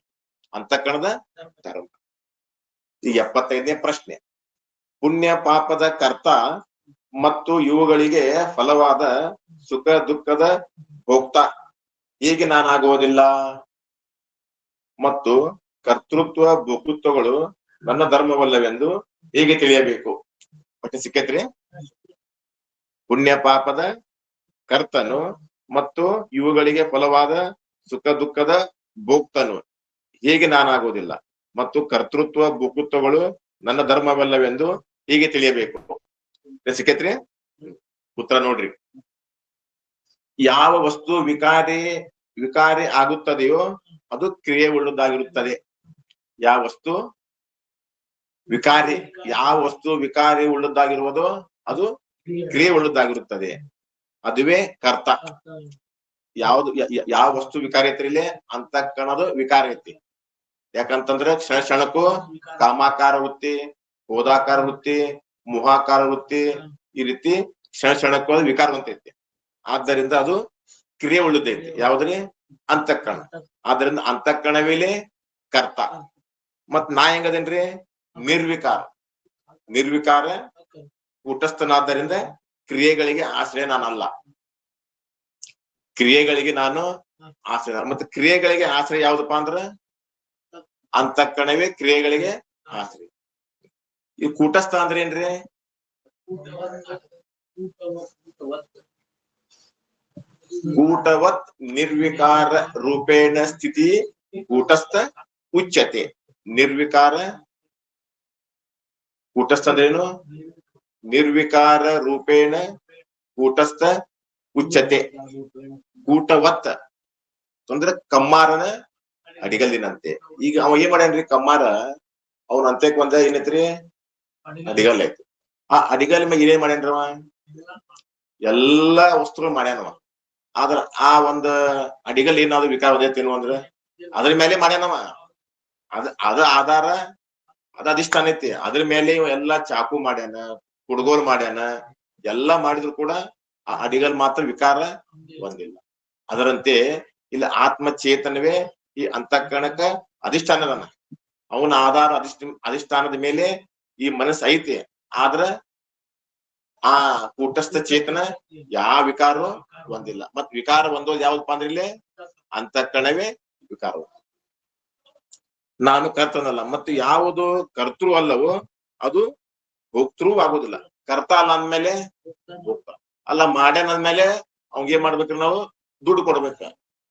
S1: ಅಂತಃಕರಣದ ಧರ್ಮ. ಈ 75ನೇ ಪ್ರಶ್ನೆ. ಪುಣ್ಯ ಪಾಪದ ಕರ್ತ ಮತ್ತು ಇವುಗಳಿಗೆ ಫಲವಾದ ಸುಖ ದುಃಖದ ಭೋಕ್ತ ಹೇಗೆ ನಾನಾಗುವುದಿಲ್ಲ? ಮತ್ತು ಕರ್ತೃತ್ವ ಭೋಕ್ತೃತ್ವಗಳು ನನ್ನ ಧರ್ಮವಲ್ಲವೆಂದು ಹೇಗೆ ತಿಳಿಯಬೇಕು? ಮತ್ತೆ ಸಿಕ್ಕತ್ರಿ? ಪುಣ್ಯ ಪಾಪದ ಕರ್ತನು ಮತ್ತು ಇವುಗಳಿಗೆ ಫಲವಾದ ಸುಖ ದುಃಖದ ಭೋಕ್ತನು ಹೇಗೆ ನಾನಾಗುವುದಿಲ್ಲ, ಮತ್ತು ಕರ್ತೃತ್ವ ಭೋಕ್ತೃತ್ವಗಳು ನನ್ನ ಧರ್ಮವಲ್ಲವೆಂದು ಹೀಗೆ ತಿಳಿಯಬೇಕು. ಸಿಕ್ಕತ್ರಿ? ಉತ್ತರ ನೋಡ್ರಿ. ಯಾವ ವಸ್ತು ವಿಕಾರಿ ಆಗುತ್ತದೆಯೋ ಅದು ಕ್ರಿಯೆ ಉಳ್ಳದಾಗಿರುತ್ತದೆ. ಯಾವ ವಸ್ತು ವಿಕಾರಿ ಉಳ್ಳದಾಗಿರುವುದೋ ಅದು ಕ್ರಿಯೆ ಉಳ್ಳದಾಗಿರುತ್ತದೆ. ಅದುವೇ ಕರ್ತ. ಯಾವ ವಸ್ತು ವಿಕಾರಿ ಐತ್ರಿ ಇಲ್ಲಿ? ಅಂತಃಕರಣದ ವಿಕಾರ ಐತಿ. ಯಾಕಂತಂದ್ರೆ ಕ್ಷಣಕ್ಕೂ ಕಾಮಾಕಾರ ವೃತ್ತಿ, ಹೋದಾಕಾರ ವೃತ್ತಿ, ಮುಹಾಕಾರ ವೃತ್ತಿ, ಈ ರೀತಿ ಕ್ಷಣಕ್ಕೂ ಅದು ವಿಕಾರ ಹೊಂತೈತಿ. ಆದ್ದರಿಂದ ಅದು ಕ್ರಿಯೆ ಉಳ್ಳದೈತಿ. ಯಾವ್ದ್ರಿ? ಅಂತಃಕರಣ. ಆದ್ರಿಂದ ಅಂತಃಕರಣವೇಲೆ ಕರ್ತ. ಮತ್ ನಾ ಹೆಂಗದೇನ್ರಿ? ನಿರ್ವಿಕಾರ ಕೂಟಸ್ಥನಾದ್ದರಿಂದ ಕ್ರಿಯೆಗಳಿಗೆ ಆಶ್ರಯ ನಾನಲ್ಲ. ಕ್ರಿಯೆಗಳಿಗೆ ನಾನು ಆಶ್ರಯ. ಮತ್ತೆ ಕ್ರಿಯೆಗಳಿಗೆ ಆಶ್ರಯ ಯಾವ್ದಪ್ಪ ಅಂದ್ರ ಅಂತಃಕರಣವೇ ಕ್ರಿಯೆಗಳಿಗೆ ಆಶ್ರಯ. ಈ ಕೂಟಸ್ಥ ಅಂದ್ರೆ ಏನ್ರಿ? ಕೂಟವತ್ ನಿರ್ವಿಕಾರ ರೂಪೇಣ ಸ್ಥಿತಿ ಕೂಟಸ್ಥ ಉಚ್ಯತೆ. ನಿರ್ವಿಕಾರ ಕೂಟಸ್ಥ ಅಂದ್ರೇನು? ನಿರ್ವಿಕಾರ ರೂಪೇಣ ಕೂಟಸ್ಥ ಉಚ್ಯತೆ. ಕೂಟವತ್ ಅಂದ್ರೆ ಕಮ್ಮಾರನ ಅಡಿಗಲ್ಲಿನಂತೆ. ಈಗ ಅವ ಏನ್ ಮಾಡ್ಯಾನ್ರಿ? ಕಮ್ಮಾರ ಅವನ ಅಂತ್ಯಕ್ ಒಂದ ಏನೈತ್ರಿ? ಅಡಿಗಲ್ ಐತಿ. ಆ ಅಡಿಗಲ್ ಮ್ಯಾಗ ಏನೇನ್ ಮಾಡ್ಯಾನ್ರವ? ಎಲ್ಲಾ ವಸ್ತುಗಳು ಮಾಡ್ಯಾನವ. ಆದ್ರ ಆ ಒಂದ್ ಅಡಿಗಲ್ ಏನಾದ್ರು ವಿಕಾರ ಹೊಂದೈತೇನು ಅಂದ್ರ ಅದ್ರ ಮೇಲೆ ಮಾಡ್ಯಾನವ. ಅದ ಆಧಾರ, ಅದ ಅಧಿಷ್ಠಾನ ಐತಿ. ಅದ್ರ ಮೇಲೆ ಎಲ್ಲಾ ಚಾಕು ಮಾಡ್ಯಾನ, ಕುಡ್ಗೋಲ್ ಮಾಡ್ಯಾನ, ಎಲ್ಲಾ ಮಾಡಿದ್ರು ಕೂಡ ಆ ಅಡಿಗಲ್ ಮಾತ್ರ ವಿಕಾರ ಹೊಂದಿಲ್ಲ. ಅದರಂತೆ ಇಲ್ಲಿ ಆತ್ಮಚೇತನವೇ ಈ ಅಂತಃಕರಣಕ್ಕ ಅಧಿಷ್ಠಾನದನ. ಅವನ ಆಧಾರ ಅಧಿಷ್ಠಾನದ ಮೇಲೆ ಈ ಮನಸ್ಸು ಐತಿ. ಆದ್ರ ಆ ಕೂಟಸ್ಥ ಚೇತನ ಯಾವ ವಿಕಾರ ಹೊಂದಿಲ್ಲ. ಮತ್ ವಿಕಾರ ಹೊಂದೋದು ಯಾವ್ದಪ್ಪ ಅಂದ್ರೆ ಇಲ್ಲಿ ಅಂತಃಕರಣವೇ ವಿಕಾರ. ನಾನು ಕರ್ತನಲ್ಲ. ಮತ್ತು ಯಾವುದು ಕರ್ತೃ ಅಲ್ಲವೋ ಅದು ಭೋಕ್ತೃ ಆಗುದಿಲ್ಲ. ಕರ್ತ ಅಲ್ಲ ಅಂದ್ಮೇಲೆ ಭೋಕ್ತ ಅಲ್ಲ. ಮಾಡ್ಯಾನ ಅಂದ್ಮೇಲೆ ಅವಂಗ ಏನ್ ಮಾಡ್ಬೇಕ್ರಿ? ನಾವು ದುಡ್ಡು ಕೊಡ್ಬೇಕ.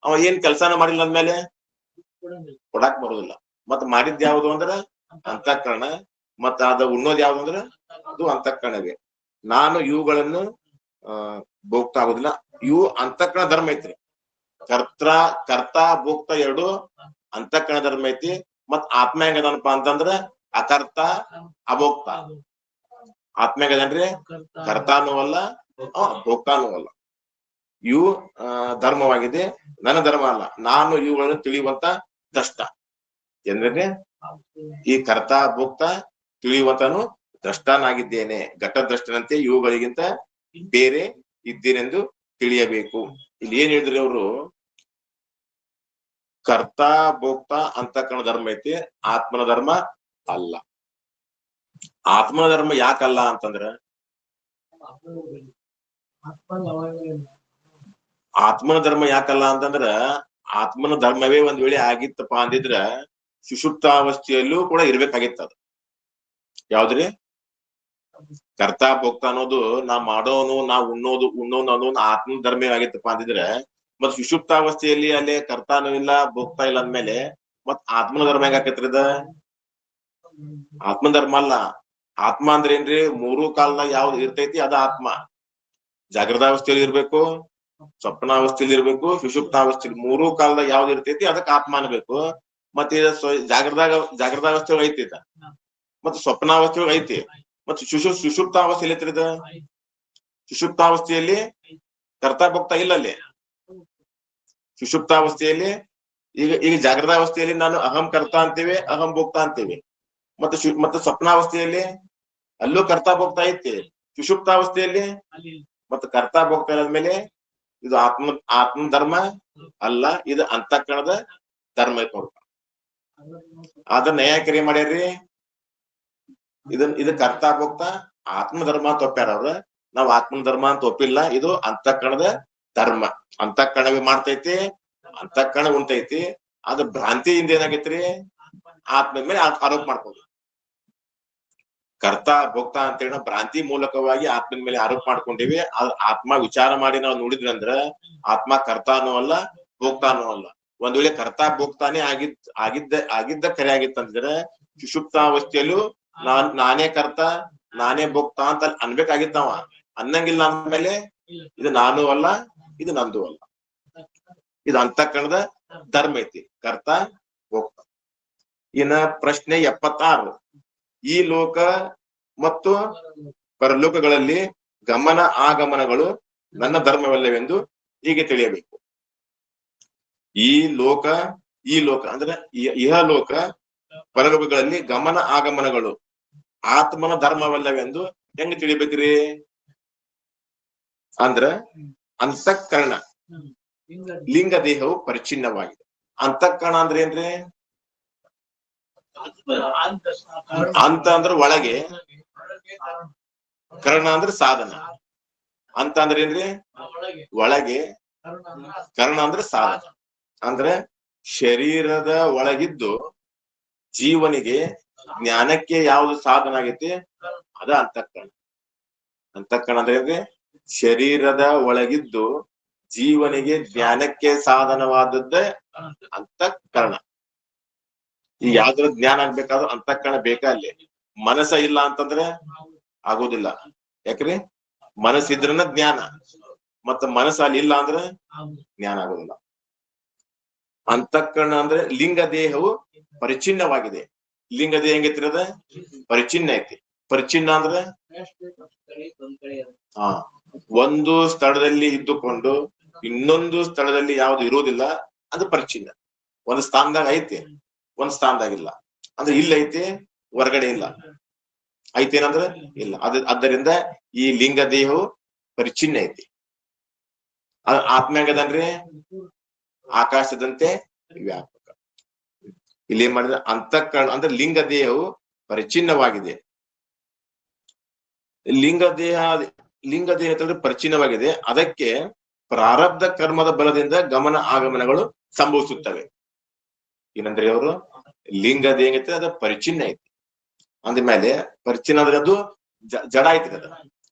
S1: ಅವ ಏನ್ ಕೆಲ್ಸಾನ ಮಾಡಿಲ್ಲ ಅಂದ್ಮೇಲೆ ಕೊಡಾಕ್ ಬರೋದಿಲ್ಲ. ಮತ್ ಮಾಡಿದ್ ಯಾವ್ದು ಅಂದ್ರ ಅಂತಃಕರಣ. ಮತ್ತ ಅದ ಉಣ್ಣೋದ್ ಯಾವ್ದು ಅಂದ್ರ ಅದು ಅಂತಃಕರಣವೇ. ನಾನು ಇವುಗಳನ್ನು ಭೋಕ್ತ ಆಗುದಿಲ್ಲ. ಇವು ಅಂತಃಕರಣ ಧರ್ಮ ಐತ್ರಿ. ಕರ್ತ ಭೋಕ್ತ ಎರಡು ಅಂತಃಕರಣ ಧರ್ಮ ಐತಿ. ಮತ್ ಆತ್ಮ ಹೆಂಗದನಪ್ಪ ಅಂತಂದ್ರ ಅಕರ್ತ ಅಭೋಕ್ತ. ಆತ್ಮ ಹೆಂಗದನ್ರಿ? ಕರ್ತಾನೂ ಅಲ್ಲ, ಭೋಕ್ತಾನೂ ಅಲ್ಲ. ಇವು ಧರ್ಮವಾಗಿದೆ, ನನ್ನ ಧರ್ಮ ಅಲ್ಲ. ನಾನು ಇವುಗಳನ್ನು ತಿಳಿಯುವಂತ ದಷ್ಟ. ಏನ್ರಿ? ಈ ಕರ್ತ ಭೋಕ್ತ ತಿಳಿಯುವಂತನು ದ್ರಷ್ಟನಾಗಿದ್ದೇನೆ, ಘಟದ್ರಷ್ಟನಂತೆ ಇವುಗಳಿಗಿಂತ ಬೇರೆ ಇದ್ದೇನೆಂದು ತಿಳಿಯಬೇಕು. ಇಲ್ಲಿ ಏನ್ ಹೇಳಿದ್ರಿ ಅವರು? ಕರ್ತ ಭೋಕ್ತ ಅಂತಃಕರಣ ಧರ್ಮ ಐತಿ, ಆತ್ಮನ ಧರ್ಮ ಅಲ್ಲ. ಆತ್ಮನ ಧರ್ಮ ಯಾಕಲ್ಲ ಅಂತಂದ್ರ, ಆತ್ಮನ ಧರ್ಮ ಯಾಕಲ್ಲ ಅಂತಂದ್ರ, ಆತ್ಮನ ಧರ್ಮವೇ ಒಂದ್ ವೇಳೆ ಆಗಿತ್ತಪ್ಪ ಅಂದಿದ್ರ ಸುಷುಪ್ತಾವಸ್ಥೆಯಲ್ಲೂ ಕೂಡ ಇರ್ಬೇಕಾಗಿತ್ತ. ಅದು ಯಾವ್ದ್ರಿ? ಕರ್ತ ಭೋಕ್ತ ಅನ್ನೋದು ನಾ ಮಾಡೋನು, ನಾ ಉಣ್ಣೋನು ಅನ್ನೋದು ಆತ್ಮನ ಧರ್ಮ ಆಗಿತ್ತಪ್ಪ ಅಂದಿದ್ರೆ, ಮತ್ ಸುಷುಪ್ತಾವಸ್ಥೆಯಲ್ಲಿ ಅಲ್ಲೇ ಕರ್ತಾನು ಇಲ್ಲ ಭೋಕ್ತಾ ಇಲ್ಲ ಅಂದ್ಮೇಲೆ ಮತ್ ಆತ್ಮನ ಧರ್ಮ ಹೆಂಗ ಆಕೈತ್ರಿ? ಇದ ಆತ್ಮ ಧರ್ಮ ಅಲ್ಲ. ಆತ್ಮ ಅಂದ್ರೆ ಏನ್ರಿ? ಮೂರು ಕಾಲದಾಗ ಯಾವ್ದು ಇರ್ತೈತಿ ಅದ ಆತ್ಮ. ಜಾಗೃತಾವಸ್ಥೆಯಲ್ಲಿ ಇರ್ಬೇಕು, ಸ್ವಪ್ನಾವಸ್ಥೆಯಲ್ಲಿ ಇರ್ಬೇಕು, ಸುಷುಪ್ತಾವಸ್ಥೆಯಲ್ಲಿ, ಮೂರು ಕಾಲದಾಗ ಯಾವ್ದು ಇರ್ತೈತಿ ಅದಕ್ಕೆ ಆತ್ಮ ಅನ್ಬೇಕು. ಮತ್ತೆ ಜಾಗೃತಾವಸ್ಥೆ ಐತಿ, ಮತ್ತೆ ಸ್ವಪ್ನಾವಸ್ಥೆ ಐತಿ, ಮತ್ತೆ ಸುಷುಪ್ತಾವಸ್ಥೆಯಲ್ಲಿ ಐತ್ರಿದ. ಸುಷುಪ್ತಾವಸ್ಥೆಯಲ್ಲಿ ಕರ್ತಾ ಭೋಕ್ತ ಇಲ್ಲ ಅಲ್ಲಿ. ಸುಷುಪ್ತಾವಸ್ಥೆಯಲ್ಲಿ ಈಗ ಜಾಗೃತಾವಸ್ಥೆಯಲ್ಲಿ ನಾನು ಅಹಂ ಕರ್ತಾ ಅಂತೇವೆ, ಅಹಂ ಭೋಕ್ತ ಅಂತೇವೆ. ಮತ್ತೆ ಸ್ವಪ್ನಾವಸ್ಥೆಯಲ್ಲಿ ಅಲ್ಲೂ ಕರ್ತಾ ಭೋಕ್ತ ಐತಿ. ಸುಷುಪ್ತಾವಸ್ಥೆಯಲ್ಲಿ ಮತ್ತೆ ಕರ್ತಾ ಭೋಕ್ತ ಇಲ್ಲದ್ಮೇಲೆ ಇದು ಆತ್ಮ ಧರ್ಮ ಅಲ್ಲ, ಇದು ಅಂತಃಕರಣದ ಧರ್ಮ ಐತಿ ನೋಡ್ಪ. ಅದನ್ನ ನ್ಯಾಯಕರಿ ಮಾಡ್ಯಾರ್ರಿ. ಇದು ಕರ್ತಾ ಭೋಕ್ತ ಆತ್ಮ ಧರ್ಮ ಅಂತ ಒಪ್ಪ್ಯಾರ ಅವ್ರ. ನಾವ್ ಆತ್ಮನ ಧರ್ಮ ಅಂತ ಒಪ್ಪಿಲ್ಲ, ಇದು ಅಂತಃಕರಣದ ಧರ್ಮ. ಅಂತಃಕರಣವೇ ಮಾಡ್ತೈತಿ, ಅಂತಃಕರಣ ಉಂಟೈತಿ. ಅದ ಭ್ರಾಂತಿಯಿಂದ ಏನಾಗೈತ್ರಿ? ಆತ್ಮದ ಮೇಲೆ ಆರೋಪ ಮಾಡ್ಬೋದು. ಕರ್ತ ಭೋಕ್ತ ಅಂತೇಳಿ ನಾವು ಭ್ರಾಂತಿ ಮೂಲಕವಾಗಿ ಆತ್ಮನ ಮೇಲೆ ಆರೋಪ ಮಾಡ್ಕೊಂಡಿವಿ. ಆತ್ಮ ವಿಚಾರ ಮಾಡಿ ನಾವು ನೋಡಿದ್ವಿ ಅಂದ್ರ ಆತ್ಮ ಕರ್ತಾನೂ ಅಲ್ಲ, ಭೋಕ್ತಾನೂ ಅಲ್ಲ. ಒಂದ್ ವೇಳೆ ಕರ್ತಾ ಭೋಕ್ತಾನೇ ಆಗಿದ್ದ ಕರೆ ಆಗಿತ್ತಂದ್ರೆ ಸುಷುಪ್ತಾವಸ್ಥೆಯಲ್ಲೂ ನಾನೇ ಕರ್ತ ನಾನೇ ಭೋಕ್ತ ಅಂತ ಅನ್ಬೇಕಾಗಿತ್ತವ. ಅನ್ನಂಗಿಲ್ಲ ಅಂದ್ಮೇಲೆ ಇದು ನಾನು ಅಲ್ಲ, ಇದು ನಂದು ಅಲ್ಲ. ಇದು ಅಂತಃಕರಣದ ಧರ್ಮ ಐತಿ, ಕರ್ತ ಭೋಕ್ತ. ಇನ್ನ ಪ್ರಶ್ನೆ 76. ಈ ಲೋಕ ಮತ್ತು ಪರಲೋಕಗಳಲ್ಲಿ ಗಮನ ಆಗಮನಗಳು ನನ್ನ ಧರ್ಮವಲ್ಲವೆಂದು ಹೀಗೆ ತಿಳಿಯಬೇಕು. ಈ ಲೋಕ ಅಂದ್ರೆ ಇಹಲೋಕ ಪರಲೋಕಗಳಲ್ಲಿ ಗಮನ ಆಗಮನಗಳು ಆತ್ಮನ ಧರ್ಮವಲ್ಲವೆಂದು ಹೆಂಗ್ ತಿಳಿಬೇಕ್ರಿ? ಅಂದ್ರ ಅಂತಃಕರಣ ಲಿಂಗ ದೇಹವು ಪರಿಚ್ಛಿನ್ನವಾಗಿದೆ. ಅಂತಃಕರಣ ಅಂದ್ರೆ ಏನ್ರಿ? ಅಂತ ಅಂದ್ರೆ ಒಳಗೆ, ಕರ್ಣ ಅಂದ್ರೆ ಸಾಧನ. ಅಂತ ಅಂದ್ರೆ ಏನ್ರಿ? ಒಳಗೆ, ಕರ್ಣ ಅಂದ್ರೆ ಸಾಧನ. ಅಂದ್ರೆ ಶರೀರದ ಒಳಗಿದ್ದು ಜೀವನಿಗೆ ಜ್ಞಾನಕ್ಕೆ ಯಾವ್ದು ಸಾಧನ ಆಗೈತಿ ಅದ ಅಂತಃಕರಣ. ಅಂತಃಕರಣ ಅಂದ್ರೆ ಏನ್ರಿ? ಶರೀರದ ಒಳಗಿದ್ದು ಜೀವನಿಗೆ ಜ್ಞಾನಕ್ಕೆ ಸಾಧನವಾದದ್ದೇ ಅಂತಃಕರಣ. ಈಗ ಯಾವ್ದ್ರ ಜ್ಞಾನ ಆಗ್ಬೇಕಾದ್ರೂ ಅಂತಃಕರಣ ಬೇಕಾ ಅಲ್ಲಿ. ಮನಸ್ಸ ಇಲ್ಲ ಅಂತಂದ್ರೆ ಆಗೋದಿಲ್ಲ. ಯಾಕ್ರಿ? ಮನಸ್ಸಿದ್ರನ ಜ್ಞಾನ, ಮತ್ತ ಮನಸ್ಸ ಅಲ್ಲಿ ಇಲ್ಲ ಅಂದ್ರೆ ಜ್ಞಾನ ಆಗೋದಿಲ್ಲ. ಅಂತಃಕರಣ ಅಂದ್ರೆ ಲಿಂಗ ದೇಹವು ಪರಿಚ್ಛಿನ್ನವಾಗಿದೆ. ಲಿಂಗ ದೇಹ ಹೆಂಗೈತಿರದ? ಪರಿಚ್ಛಿನ್ನ ಐತಿ. ಪರಿಚ್ಛಿನ್ನ ಅಂದ್ರೆ ಒಂದು ಸ್ಥಳದಲ್ಲಿ ಇದ್ದುಕೊಂಡು ಇನ್ನೊಂದು ಸ್ಥಳದಲ್ಲಿ ಯಾವ್ದು ಇರುವುದಿಲ್ಲ, ಅದು ಪರಿಚ್ಛಿನ್ನ. ಒಂದು ಸ್ಥಾನದಾಗ ಐತಿ, ಒಂದ್ ಸ್ಥಾನದಾಗಿಲ್ಲ. ಅಂದ್ರೆ ಇಲ್ಲ ಐತಿ, ಹೊರಗಡೆ ಇಲ್ಲ. ಐತೇನಂದ್ರ ಇಲ್ಲ. ಆದ್ದರಿಂದ ಈ ಲಿಂಗ ದೇಹವು ಪರಿಚ್ಛಿನ್ನ ಐತಿ. ಆತ್ಮ ಹೆಂಗದನ್ರಿ? ಆಕಾಶದಂತೆ ವ್ಯಾಪಕ. ಇಲ್ಲಿ ಏನ್ ಮಾಡಿದ್ರೆ ಅಂತಃಕರಣ ಅಂದ್ರೆ ಲಿಂಗ ದೇಹವು ಪರಿಚ್ಛಿನ್ನವಾಗಿದೆ. ಲಿಂಗ ದೇಹ ಪರಿಚ್ಛಿನ್ನವಾಗಿದೆ. ಅದಕ್ಕೆ ಪ್ರಾರಬ್ಧ ಕರ್ಮದ ಬಲದಿಂದ ಗಮನ ಆಗಮನಗಳು ಸಂಭವಿಸುತ್ತವೆ. ಏನಂದ್ರೆ ಅವರು ಲಿಂಗ ದೇಹ ಐತಿ, ಅದು ಪರಿಚ್ಛಿನ್ನ ಐತಿ. ಅಂದ್ಮೇಲೆ ಪರಿಚ್ಛಿನ್ನ ಅಂದ್ರೆ ಅದು ಜಡ ಐತಿ ಅದ.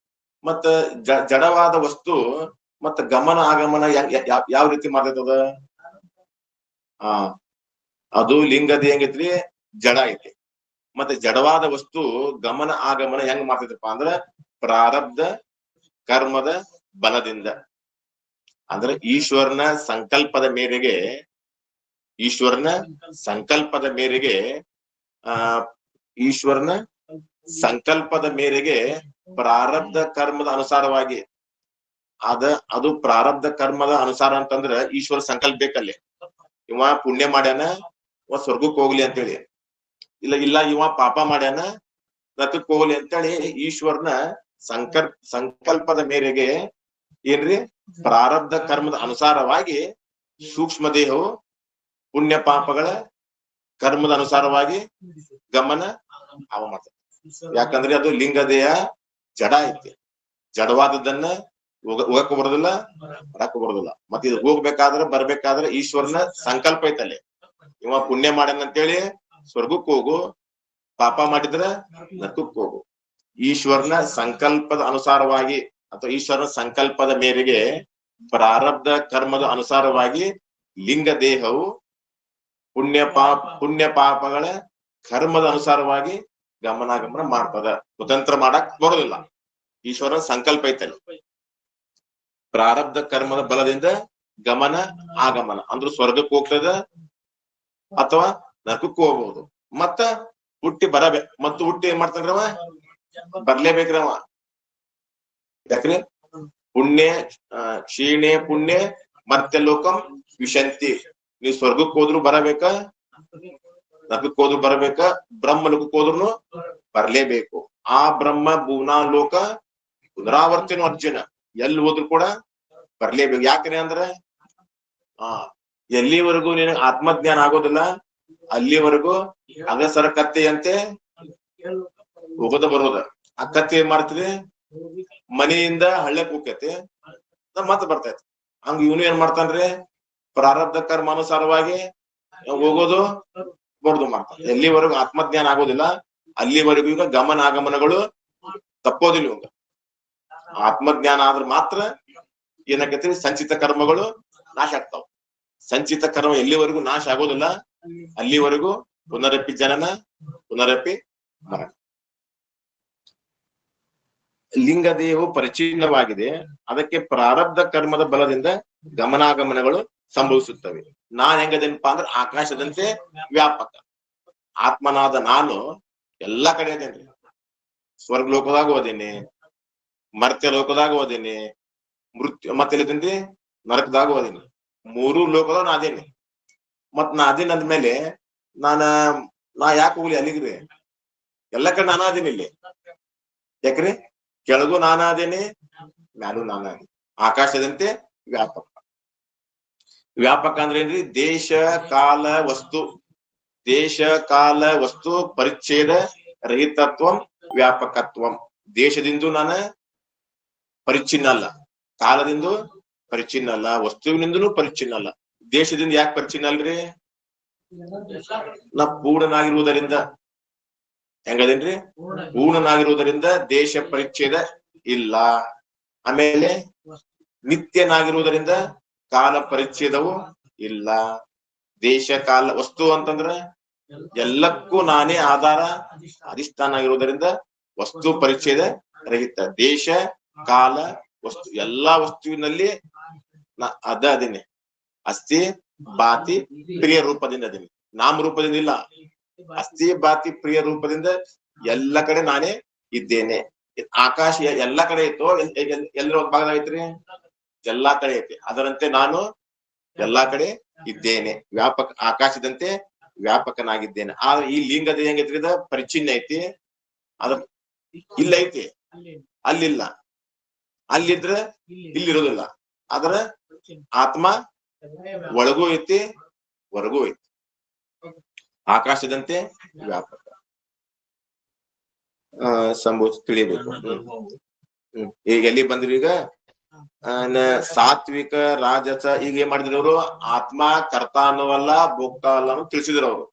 S1: ಮತ್ತ ಜಡವಾದ ವಸ್ತು ಮತ್ತ ಗಮನ ಆಗಮನ ಯಾವ ರೀತಿ ಮಾಡ್ತೈತದ? ಅದು ಲಿಂಗ ದೇಹ ಹೆಂಗೈತ್ರಿ? ಜಡ ಐತಿ. ಮತ್ತೆ ಜಡವಾದ ವಸ್ತು ಗಮನ ಆಗಮನ ಹೆಂಗ್ ಮಾಡ್ತೈತಪ್ಪ ಅಂದ್ರ ಪ್ರಾರಬ್ಧ ಕರ್ಮದ ಬಲದಿಂದ. ಅಂದ್ರೆ ಈಶ್ವರನ ಸಂಕಲ್ಪದ ಮೇರೆಗೆ ಈಶ್ವರನ ಸಂಕಲ್ಪದ ಮೇರೆಗೆ ಪ್ರಾರಬ್ಧ ಕರ್ಮದ ಅನುಸಾರವಾಗಿ ಅದು ಪ್ರಾರಬ್ಧ ಕರ್ಮದ ಅನುಸಾರ ಅಂತಂದ್ರ ಈಶ್ವರ ಸಂಕಲ್ಪ ಬೇಕಲ್ಲಿ. ಇವ ಪುಣ್ಯ ಮಾಡ್ಯಾನ, ಇವ ಸ್ವರ್ಗಕ್ಕೆ ಹೋಗ್ಲಿ ಅಂತೇಳಿ ಇಲ್ಲ. ಇವ ಪಾಪ ಮಾಡ್ಯಾನ, ನಕ್ಕಕ್ ಹೋಗ್ಲಿ ಅಂತೇಳಿ ಈಶ್ವರನ ಸಂಕಲ್ಪದ ಮೇರೆಗೆ ಏನ್ರಿ ಪ್ರಾರಬ್ಧ ಕರ್ಮದ ಅನುಸಾರವಾಗಿ ಸೂಕ್ಷ್ಮ ದೇಹವು ಪುಣ್ಯ ಪಾಪಗಳ ಕರ್ಮದ ಅನುಸಾರವಾಗಿ ಗಮನ ಅವ ಮಾಡ್ತಾರೆ. ಯಾಕಂದ್ರೆ ಅದು ಲಿಂಗ ದೇಹ ಜಡ ಐತಿ. ಜಡವಾದದ್ದನ್ನ ಹೋಗಕ್ ಬರೋದಿಲ್ಲ, ಬರಕ್ ಬರೋದಿಲ್ಲ. ಮತ್ತೆ ಇದು ಹೋಗ್ಬೇಕಾದ್ರೆ ಬರ್ಬೇಕಾದ್ರೆ ಈಶ್ವರನ ಸಂಕಲ್ಪ ಐತಲ್ಲಿ. ಇವ ಪುಣ್ಯ ಮಾಡ್ಯಾನಂತೇಳಿ ಸ್ವರ್ಗಕ್ಕೆ ಹೋಗು, ಪಾಪ ಮಾಡಿದ್ರ ನರಕಕ್ಕೆ ಹೋಗು. ಈಶ್ವರನ ಸಂಕಲ್ಪದ ಅನುಸಾರವಾಗಿ ಅಥವಾ ಈಶ್ವರನ ಸಂಕಲ್ಪದ ಮೇರೆಗೆ ಪ್ರಾರಬ್ಧ ಕರ್ಮದ ಅನುಸಾರವಾಗಿ ಲಿಂಗ ದೇಹವು ಪುಣ್ಯ ಪಾಪಗಳ ಕರ್ಮದ ಅನುಸಾರವಾಗಿ ಗಮನಾಗಮನ ಮಾಡ್ತದ. ಸ್ವತಂತ್ರ ಮಾಡಕ್ ಬರೋದಿಲ್ಲ. ಈಶ್ವರನ ಸಂಕಲ್ಪ ಐತಲ್ಲ. ಪ್ರಾರಬ್ಧ ಕರ್ಮದ ಬಲದಿಂದ ಗಮನ ಆಗಮನ ಅಂದ್ರೆ ಸ್ವರ್ಗಕ್ಕೆ ಹೋಗ್ತದ ಅಥವಾ ನರಕಕ್ಕೂ ಹೋಗ್ಬಹುದು. ಮತ್ತ ಹುಟ್ಟಿ ಮತ್ತು ಹುಟ್ಟಿ ಏನ್ ಮಾಡ್ತಾನ್ರವ, ಬರ್ಲೇಬೇಕ್ರವ. ಯಾಕ್ರಿ ಪುಣ್ಯ ಕ್ಷೀಣೆ ಪುಣ್ಯ ಮತ್ತೆ ಲೋಕಂ ವಿಶಂತಿ. ನೀವ್ ಸ್ವರ್ಗಕ್ಕೆ ಹೋದ್ರು ಬರಬೇಕ, ನರಕಕ್ಕೆ ಹೋದ್ರು ಬರಬೇಕ, ಬ್ರಹ್ಮ ಲೋಕಕ್ಕೆ ಹೋದ್ರು ಬರ್ಲೇಬೇಕು. ಆ ಬ್ರಹ್ಮ ಭುವನಾ ಲೋಕ ಪುನರಾವರ್ತನ ಅರ್ಜುನ ಎಲ್ಲಿ ಹೋದ್ರು ಕೂಡ ಬರ್ಲೇಬೇಕು. ಯಾಕ್ರಿ ಅಂದ್ರ ಎಲ್ಲಿವರೆಗೂ ನಿನಗೆ ಆತ್ಮಜ್ಞಾನ ಆಗೋದಿಲ್ಲ ಅಲ್ಲಿವರೆಗೂ ಅಗಸರ ಕತ್ತೆಯಂತೆ ಹೋಗೋದ ಬರೋದ. ಆ ಕತ್ತೆ ಏನ್ ಮಾಡ್ತದೆ, ಮನೆಯಿಂದ ಹಳ್ಳಕ್ ಹೋಗ್ತೈತಿ, ಮತ್ತೆ ಬರ್ತೈತಿ. ಹಂಗ ಇವನು ಏನ್ ಮಾಡ್ತಾನ್ರಿ, ಪ್ರಾರಬ್ಧ ಕರ್ಮ ಅನುಸಾರವಾಗಿ ಹೋಗೋದು ಬರೋದು ಮಾಡ್ತಾನೆ. ಎಲ್ಲಿವರೆಗೂ ಆತ್ಮಜ್ಞಾನ ಆಗೋದಿಲ್ಲ ಅಲ್ಲಿವರೆಗೂ ಈಗ ಗಮನ ಆಗಮನಗಳು ತಪ್ಪೋದಿಲ್ಲ. ಇವಾಗ ಆತ್ಮಜ್ಞಾನ ಆದ್ರೆ ಮಾತ್ರ ಏನಾಕೈತಿ, ಸಂಚಿತ ಕರ್ಮಗಳು ನಾಶ ಆಗ್ತಾವ. ಸಂಚಿತ ಕರ್ಮ ಎಲ್ಲಿವರೆಗೂ ನಾಶ ಆಗೋದಿಲ್ಲ ಅಲ್ಲಿವರೆಗೂ ಪುನರಪಿ ಜನನ ಪುನರಪಿ ಮರಣ. ಲಿಂಗ ದೇಹವು ಪರಿಚೀರ್ಣವಾಗಿದೆ. ಅದಕ್ಕೆ ಪ್ರಾರಬ್ಧ ಕರ್ಮದ ಬಲದಿಂದ ಗಮನಾಗಮನಗಳು ಸಂಭವಿಸುತ್ತವೆ. ನಾನ್ ಹೆಂಗದೇನಪ್ಪಾ ಅಂದ್ರೆ ಆಕಾಶದಂತೆ ವ್ಯಾಪಕ. ಆತ್ಮನಾದ ನಾನು ಎಲ್ಲಾ ಕಡೆ ಅದೇನ್ರಿ. ಸ್ವರ್ಗ ಲೋಕದಾಗ ಹೋದೇನಿ, ಮರ್ತ್ಯ ಲೋಕದಾಗ ಹೋದೇನಿ, ಮತ್ತೆ ನರಕದಾಗ ಹೋದೇನಿ. ಮೂರು ಲೋಕದಾಗ ನಾ ಅದೇನಿ. ಮತ್ ನಾ ಅದೇನ್ ಅಂದ್ಮೇಲೆ ನಾ ಯಾಕೆ ಹೋಗ್ಲಿ ಅಲ್ಲಿಗ್ರಿ? ಎಲ್ಲ ಕಡೆ ನಾನಾ ಅದೇನಿ ಇಲ್ಲಿ. ಯಾಕ್ರಿ ಕೆಳಗೂ ನಾನಾ ಅದೇನಿ, ಮ್ಯಾಲೂ ನಾನಾ ಅದೇನಿ. ಆಕಾಶದಂತೆ ವ್ಯಾಪಕ. ವ್ಯಾಪಕ ಅಂದ್ರೆ ಏನ್ರಿ, ದೇಶ ಕಾಲ ವಸ್ತು, ದೇಶ ಕಾಲ ವಸ್ತು ಪರಿಚ್ಛೇದ ರಹಿತತ್ವಂ ವ್ಯಾಪಕತ್ವಂ. ದೇಶದಿಂದ ನಾನು ಪರಿಚ್ಛಿನ್ನ ಅಲ್ಲ, ಕಾಲದಿಂದ ಪರಿಚ್ಛಿನ್ನ ಅಲ್ಲ, ವಸ್ತುವಿನಿಂದನೂ ಪರಿಚ್ಛಿನ್ನ ಅಲ್ಲ. ದೇಶದಿಂದ ಯಾಕೆ ಪರಿಚ್ಛಿನ್ನ ಅಲ್ರಿ? ನಾ ಪೂರ್ಣನಾಗಿರುವುದರಿಂದ. ಹೆಂಗದೇನ್ರಿ? ಪೂರ್ಣನಾಗಿರುವುದರಿಂದ ದೇಶ ಪರಿಚ್ಛೇದ ಇಲ್ಲ. ಆಮೇಲೆ ನಿತ್ಯನಾಗಿರುವುದರಿಂದ ಕಾಲ ಪರಿಚ್ಛೇದವು ಇಲ್ಲ. ದೇಶ ಕಾಲ ವಸ್ತು ಅಂತಂದ್ರ ಎಲ್ಲಕ್ಕೂ ನಾನೇ ಆಧಾರ ಅಧಿಷ್ಠಾನ ಆಗಿರುವುದರಿಂದ ವಸ್ತು ಪರಿಚ್ಛೇದ ರಹಿತ. ದೇಶ ಕಾಲ ವಸ್ತು ಎಲ್ಲಾ ವಸ್ತುವಿನಲ್ಲಿ ಅದೇನೆ. ಅಸ್ಥಿ ಬಾತಿ ಪ್ರಿಯ ರೂಪದಿಂದ ಅದೇನಿ, ನಾಮ ರೂಪದಿಂದ ಇಲ್ಲ. ಅಸ್ಥಿ ಬಾತಿ ಪ್ರಿಯ ರೂಪದಿಂದ ಎಲ್ಲ ಕಡೆ ನಾನೇ ಇದ್ದೇನೆ. ಆಕಾಶ ಎಲ್ಲಾ ಕಡೆ ಇತ್ತು, ಎಲ್ಲರ ಒಂದ್ ಭಾಗದಾಗ ಐತ್ರಿ, ಎಲ್ಲಾ ಕಡೆ ಐತಿ. ಅದರಂತೆ ನಾನು ಎಲ್ಲಾ ಕಡೆ ಇದ್ದೇನೆ. ವ್ಯಾಪಕ, ಆಕಾಶದಂತೆ ವ್ಯಾಪಕನಾಗಿದ್ದೇನೆ. ಆದ್ರೆ ಈ ಲಿಂಗದ ಹೆಂಗೈತ್ರಿ, ಇದ ಪರಿಚಿನ್ನ ಐತಿ. ಅದ್ರ ಇಲ್ಲೈತಿ, ಅಲ್ಲಿಲ್ಲ. ಅಲ್ಲಿದ್ರೆ ಇಲ್ಲಿರೋದಿಲ್ಲ. ಆದ್ರ ಆತ್ಮ ಒಳಗೂ ಐತಿ ಹೊರಗೂ ಐತಿ. ಆಕಾಶದಂತೆ ವ್ಯಾಪಕ ತಿಳಿಬೇಕು. ಈಗ ಎಲ್ಲಿ ಬಂದ್ರಿ? ಈಗ ಸಾತ್ವಿಕ ರಾಜಸ ಈಗ ಏನ್ ಮಾಡಿದ್ರು ಅವರು, ಆತ್ಮ ಕರ್ತ ಅನ್ನೋವಲ್ಲ ಭೋಕ್ತ ಅಲ್ಲ ಅನ್ನೋ ತಿಳಿಸಿದ್ರು ಅವರು.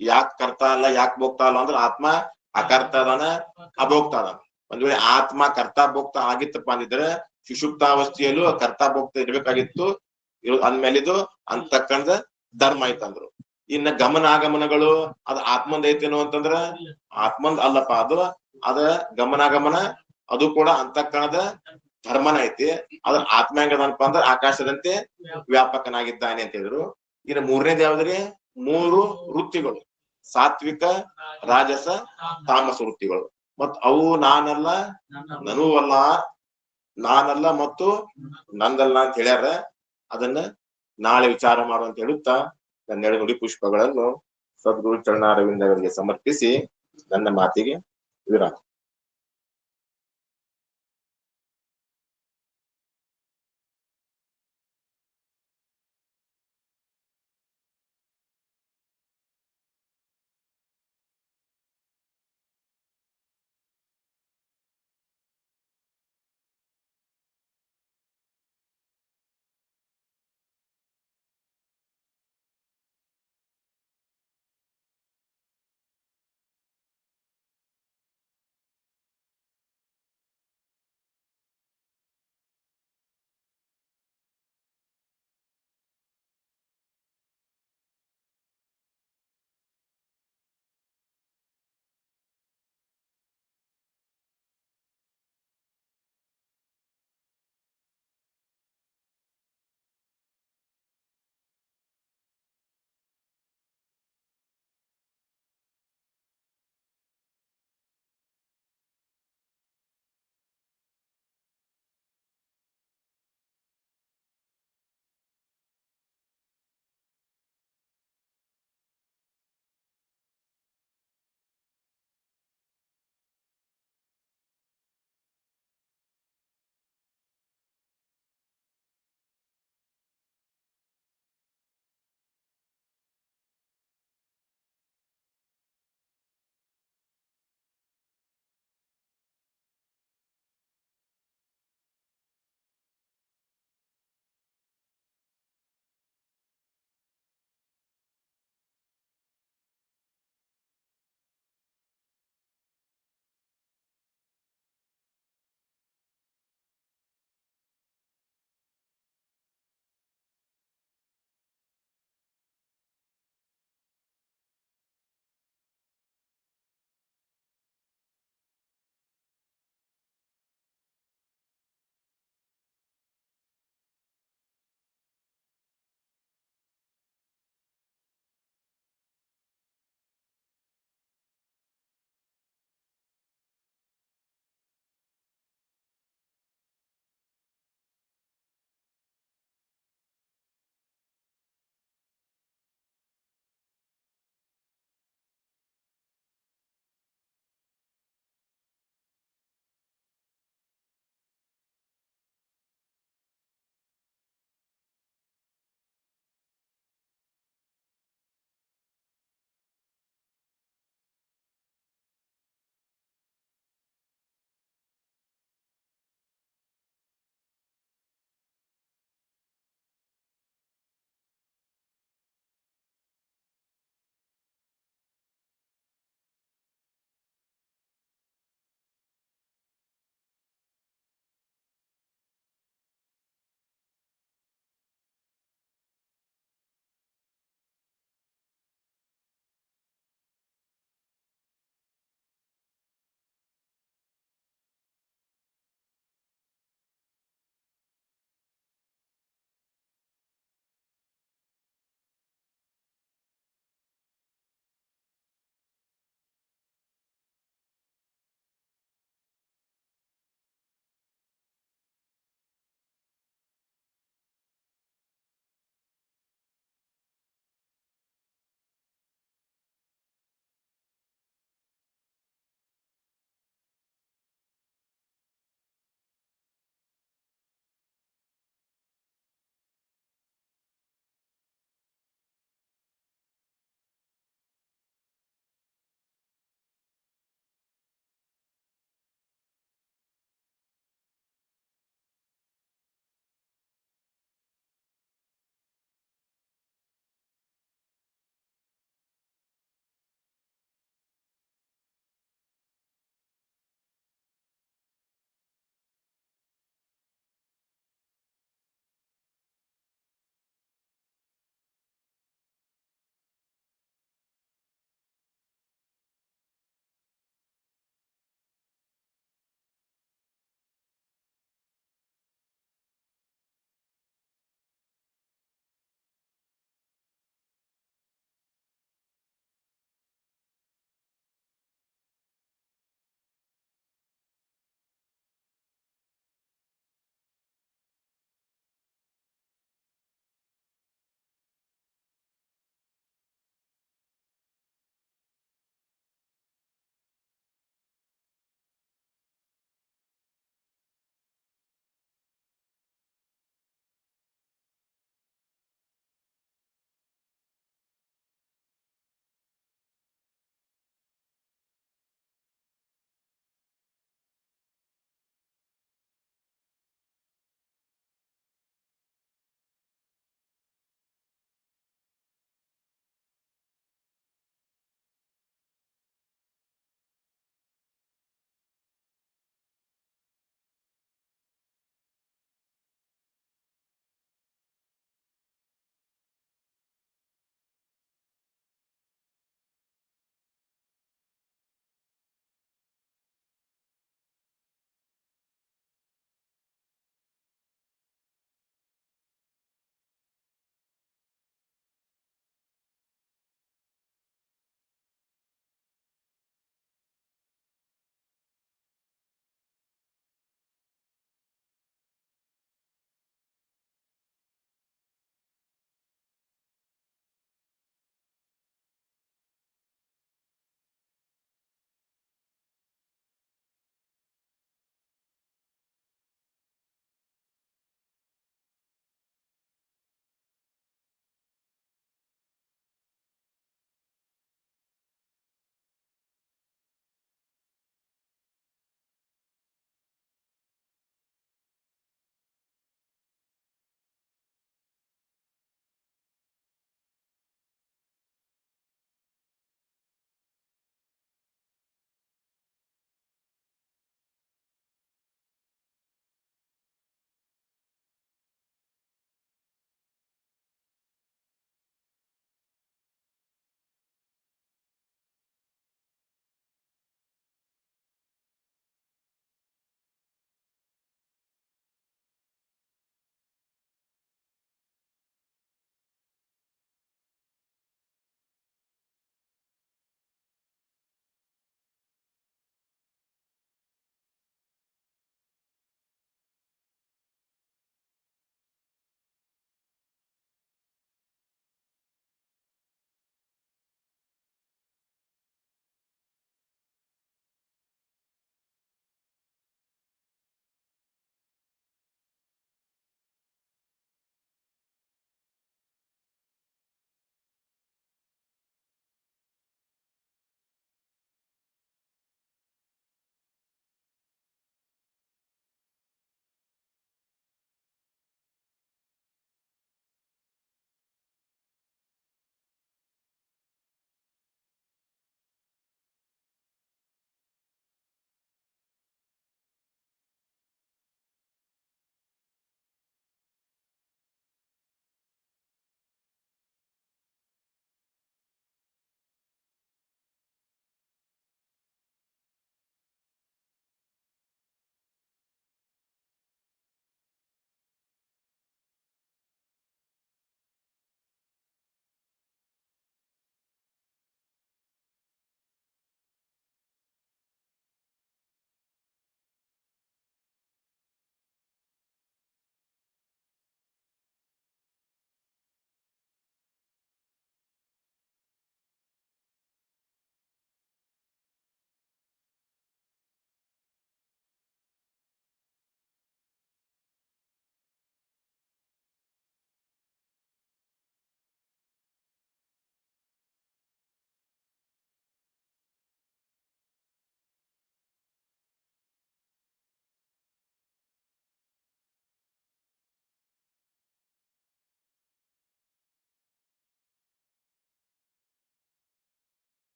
S1: ಯಾಕೆ ಕರ್ತ ಅಲ್ಲ, ಯಾಕೆ ಭೋಕ್ತ ಅಲ್ಲ ಅಂದ್ರೆ ಆತ್ಮ ಅಕರ್ತ ಅದಾನ, ಅಭೋಕ್ತ ಅದಾನ. ಒಂದ್ ವೇಳೆ ಆತ್ಮ ಕರ್ತಾ ಭೋಕ್ತ ಆಗಿತ್ತಪ್ಪ ಅಂದಿದ್ರೆ ಸುಷುಪ್ತಾವಸ್ಥೆಯಲ್ಲೂ ಕರ್ತಾ ಭೋಕ್ತ ಇರ್ಬೇಕಾಗಿತ್ತು. ಅಂದ್ಮೇಲೆ ಇದು ಅಂತಕ್ಕಂಥ ಧರ್ಮ ಐತಂದ್ರು. ಇನ್ನ ಗಮನ ಆಗಮನಗಳು ಅದ್ ಆತ್ಮಂದ ಐತೇನು ಅಂತಂದ್ರ ಆತ್ಮಂದ್ ಅಲ್ಲಪ್ಪ. ಅದ ಗಮನಾಗಮನ ಅದು ಕೂಡ ಅಂತಃಕರಣದ ಧರ್ಮನ ಐತಿ. ಅದ್ರ ಆತ್ಮ ಹೆಂಗದನಪ್ಪ ಅಂದ್ರೆ ಆಕಾಶದಂತೆ ವ್ಯಾಪಕನಾಗಿದ್ದಾನೆ ಅಂತ ಹೇಳಿದ್ರು. ಇನ್ನು ಮೂರನೇದು ಯಾವ್ದ್ರಿ? ಮೂರು ವೃತ್ತಿಗಳು, ಸಾತ್ವಿಕ ರಾಜಸ ತಾಮಸ ವೃತ್ತಿಗಳು. ಮತ್ ಅವು ನಾನಲ್ಲ, ನನೂ ಅಲ್ಲ, ನಾನಲ್ಲ ಮತ್ತು ನಂದಲ್ಲ ಅಂತ ಹೇಳ್ಯಾರ. ಅದನ್ನ ನಾಳೆ ವಿಚಾರ ಮಾಡುವಂತ ಹೇಳುತ್ತಾ ನನ್ನ ನುಡಿ ಪುಷ್ಪಗಳನ್ನು ಸದ್ಗುರು ಚರಣಾರವಿಂದಗಳಿಗೆ ಸಮರ್ಪಿಸಿ ನನ್ನ ಮಾತಿಗೆ ವಿರಾಮ.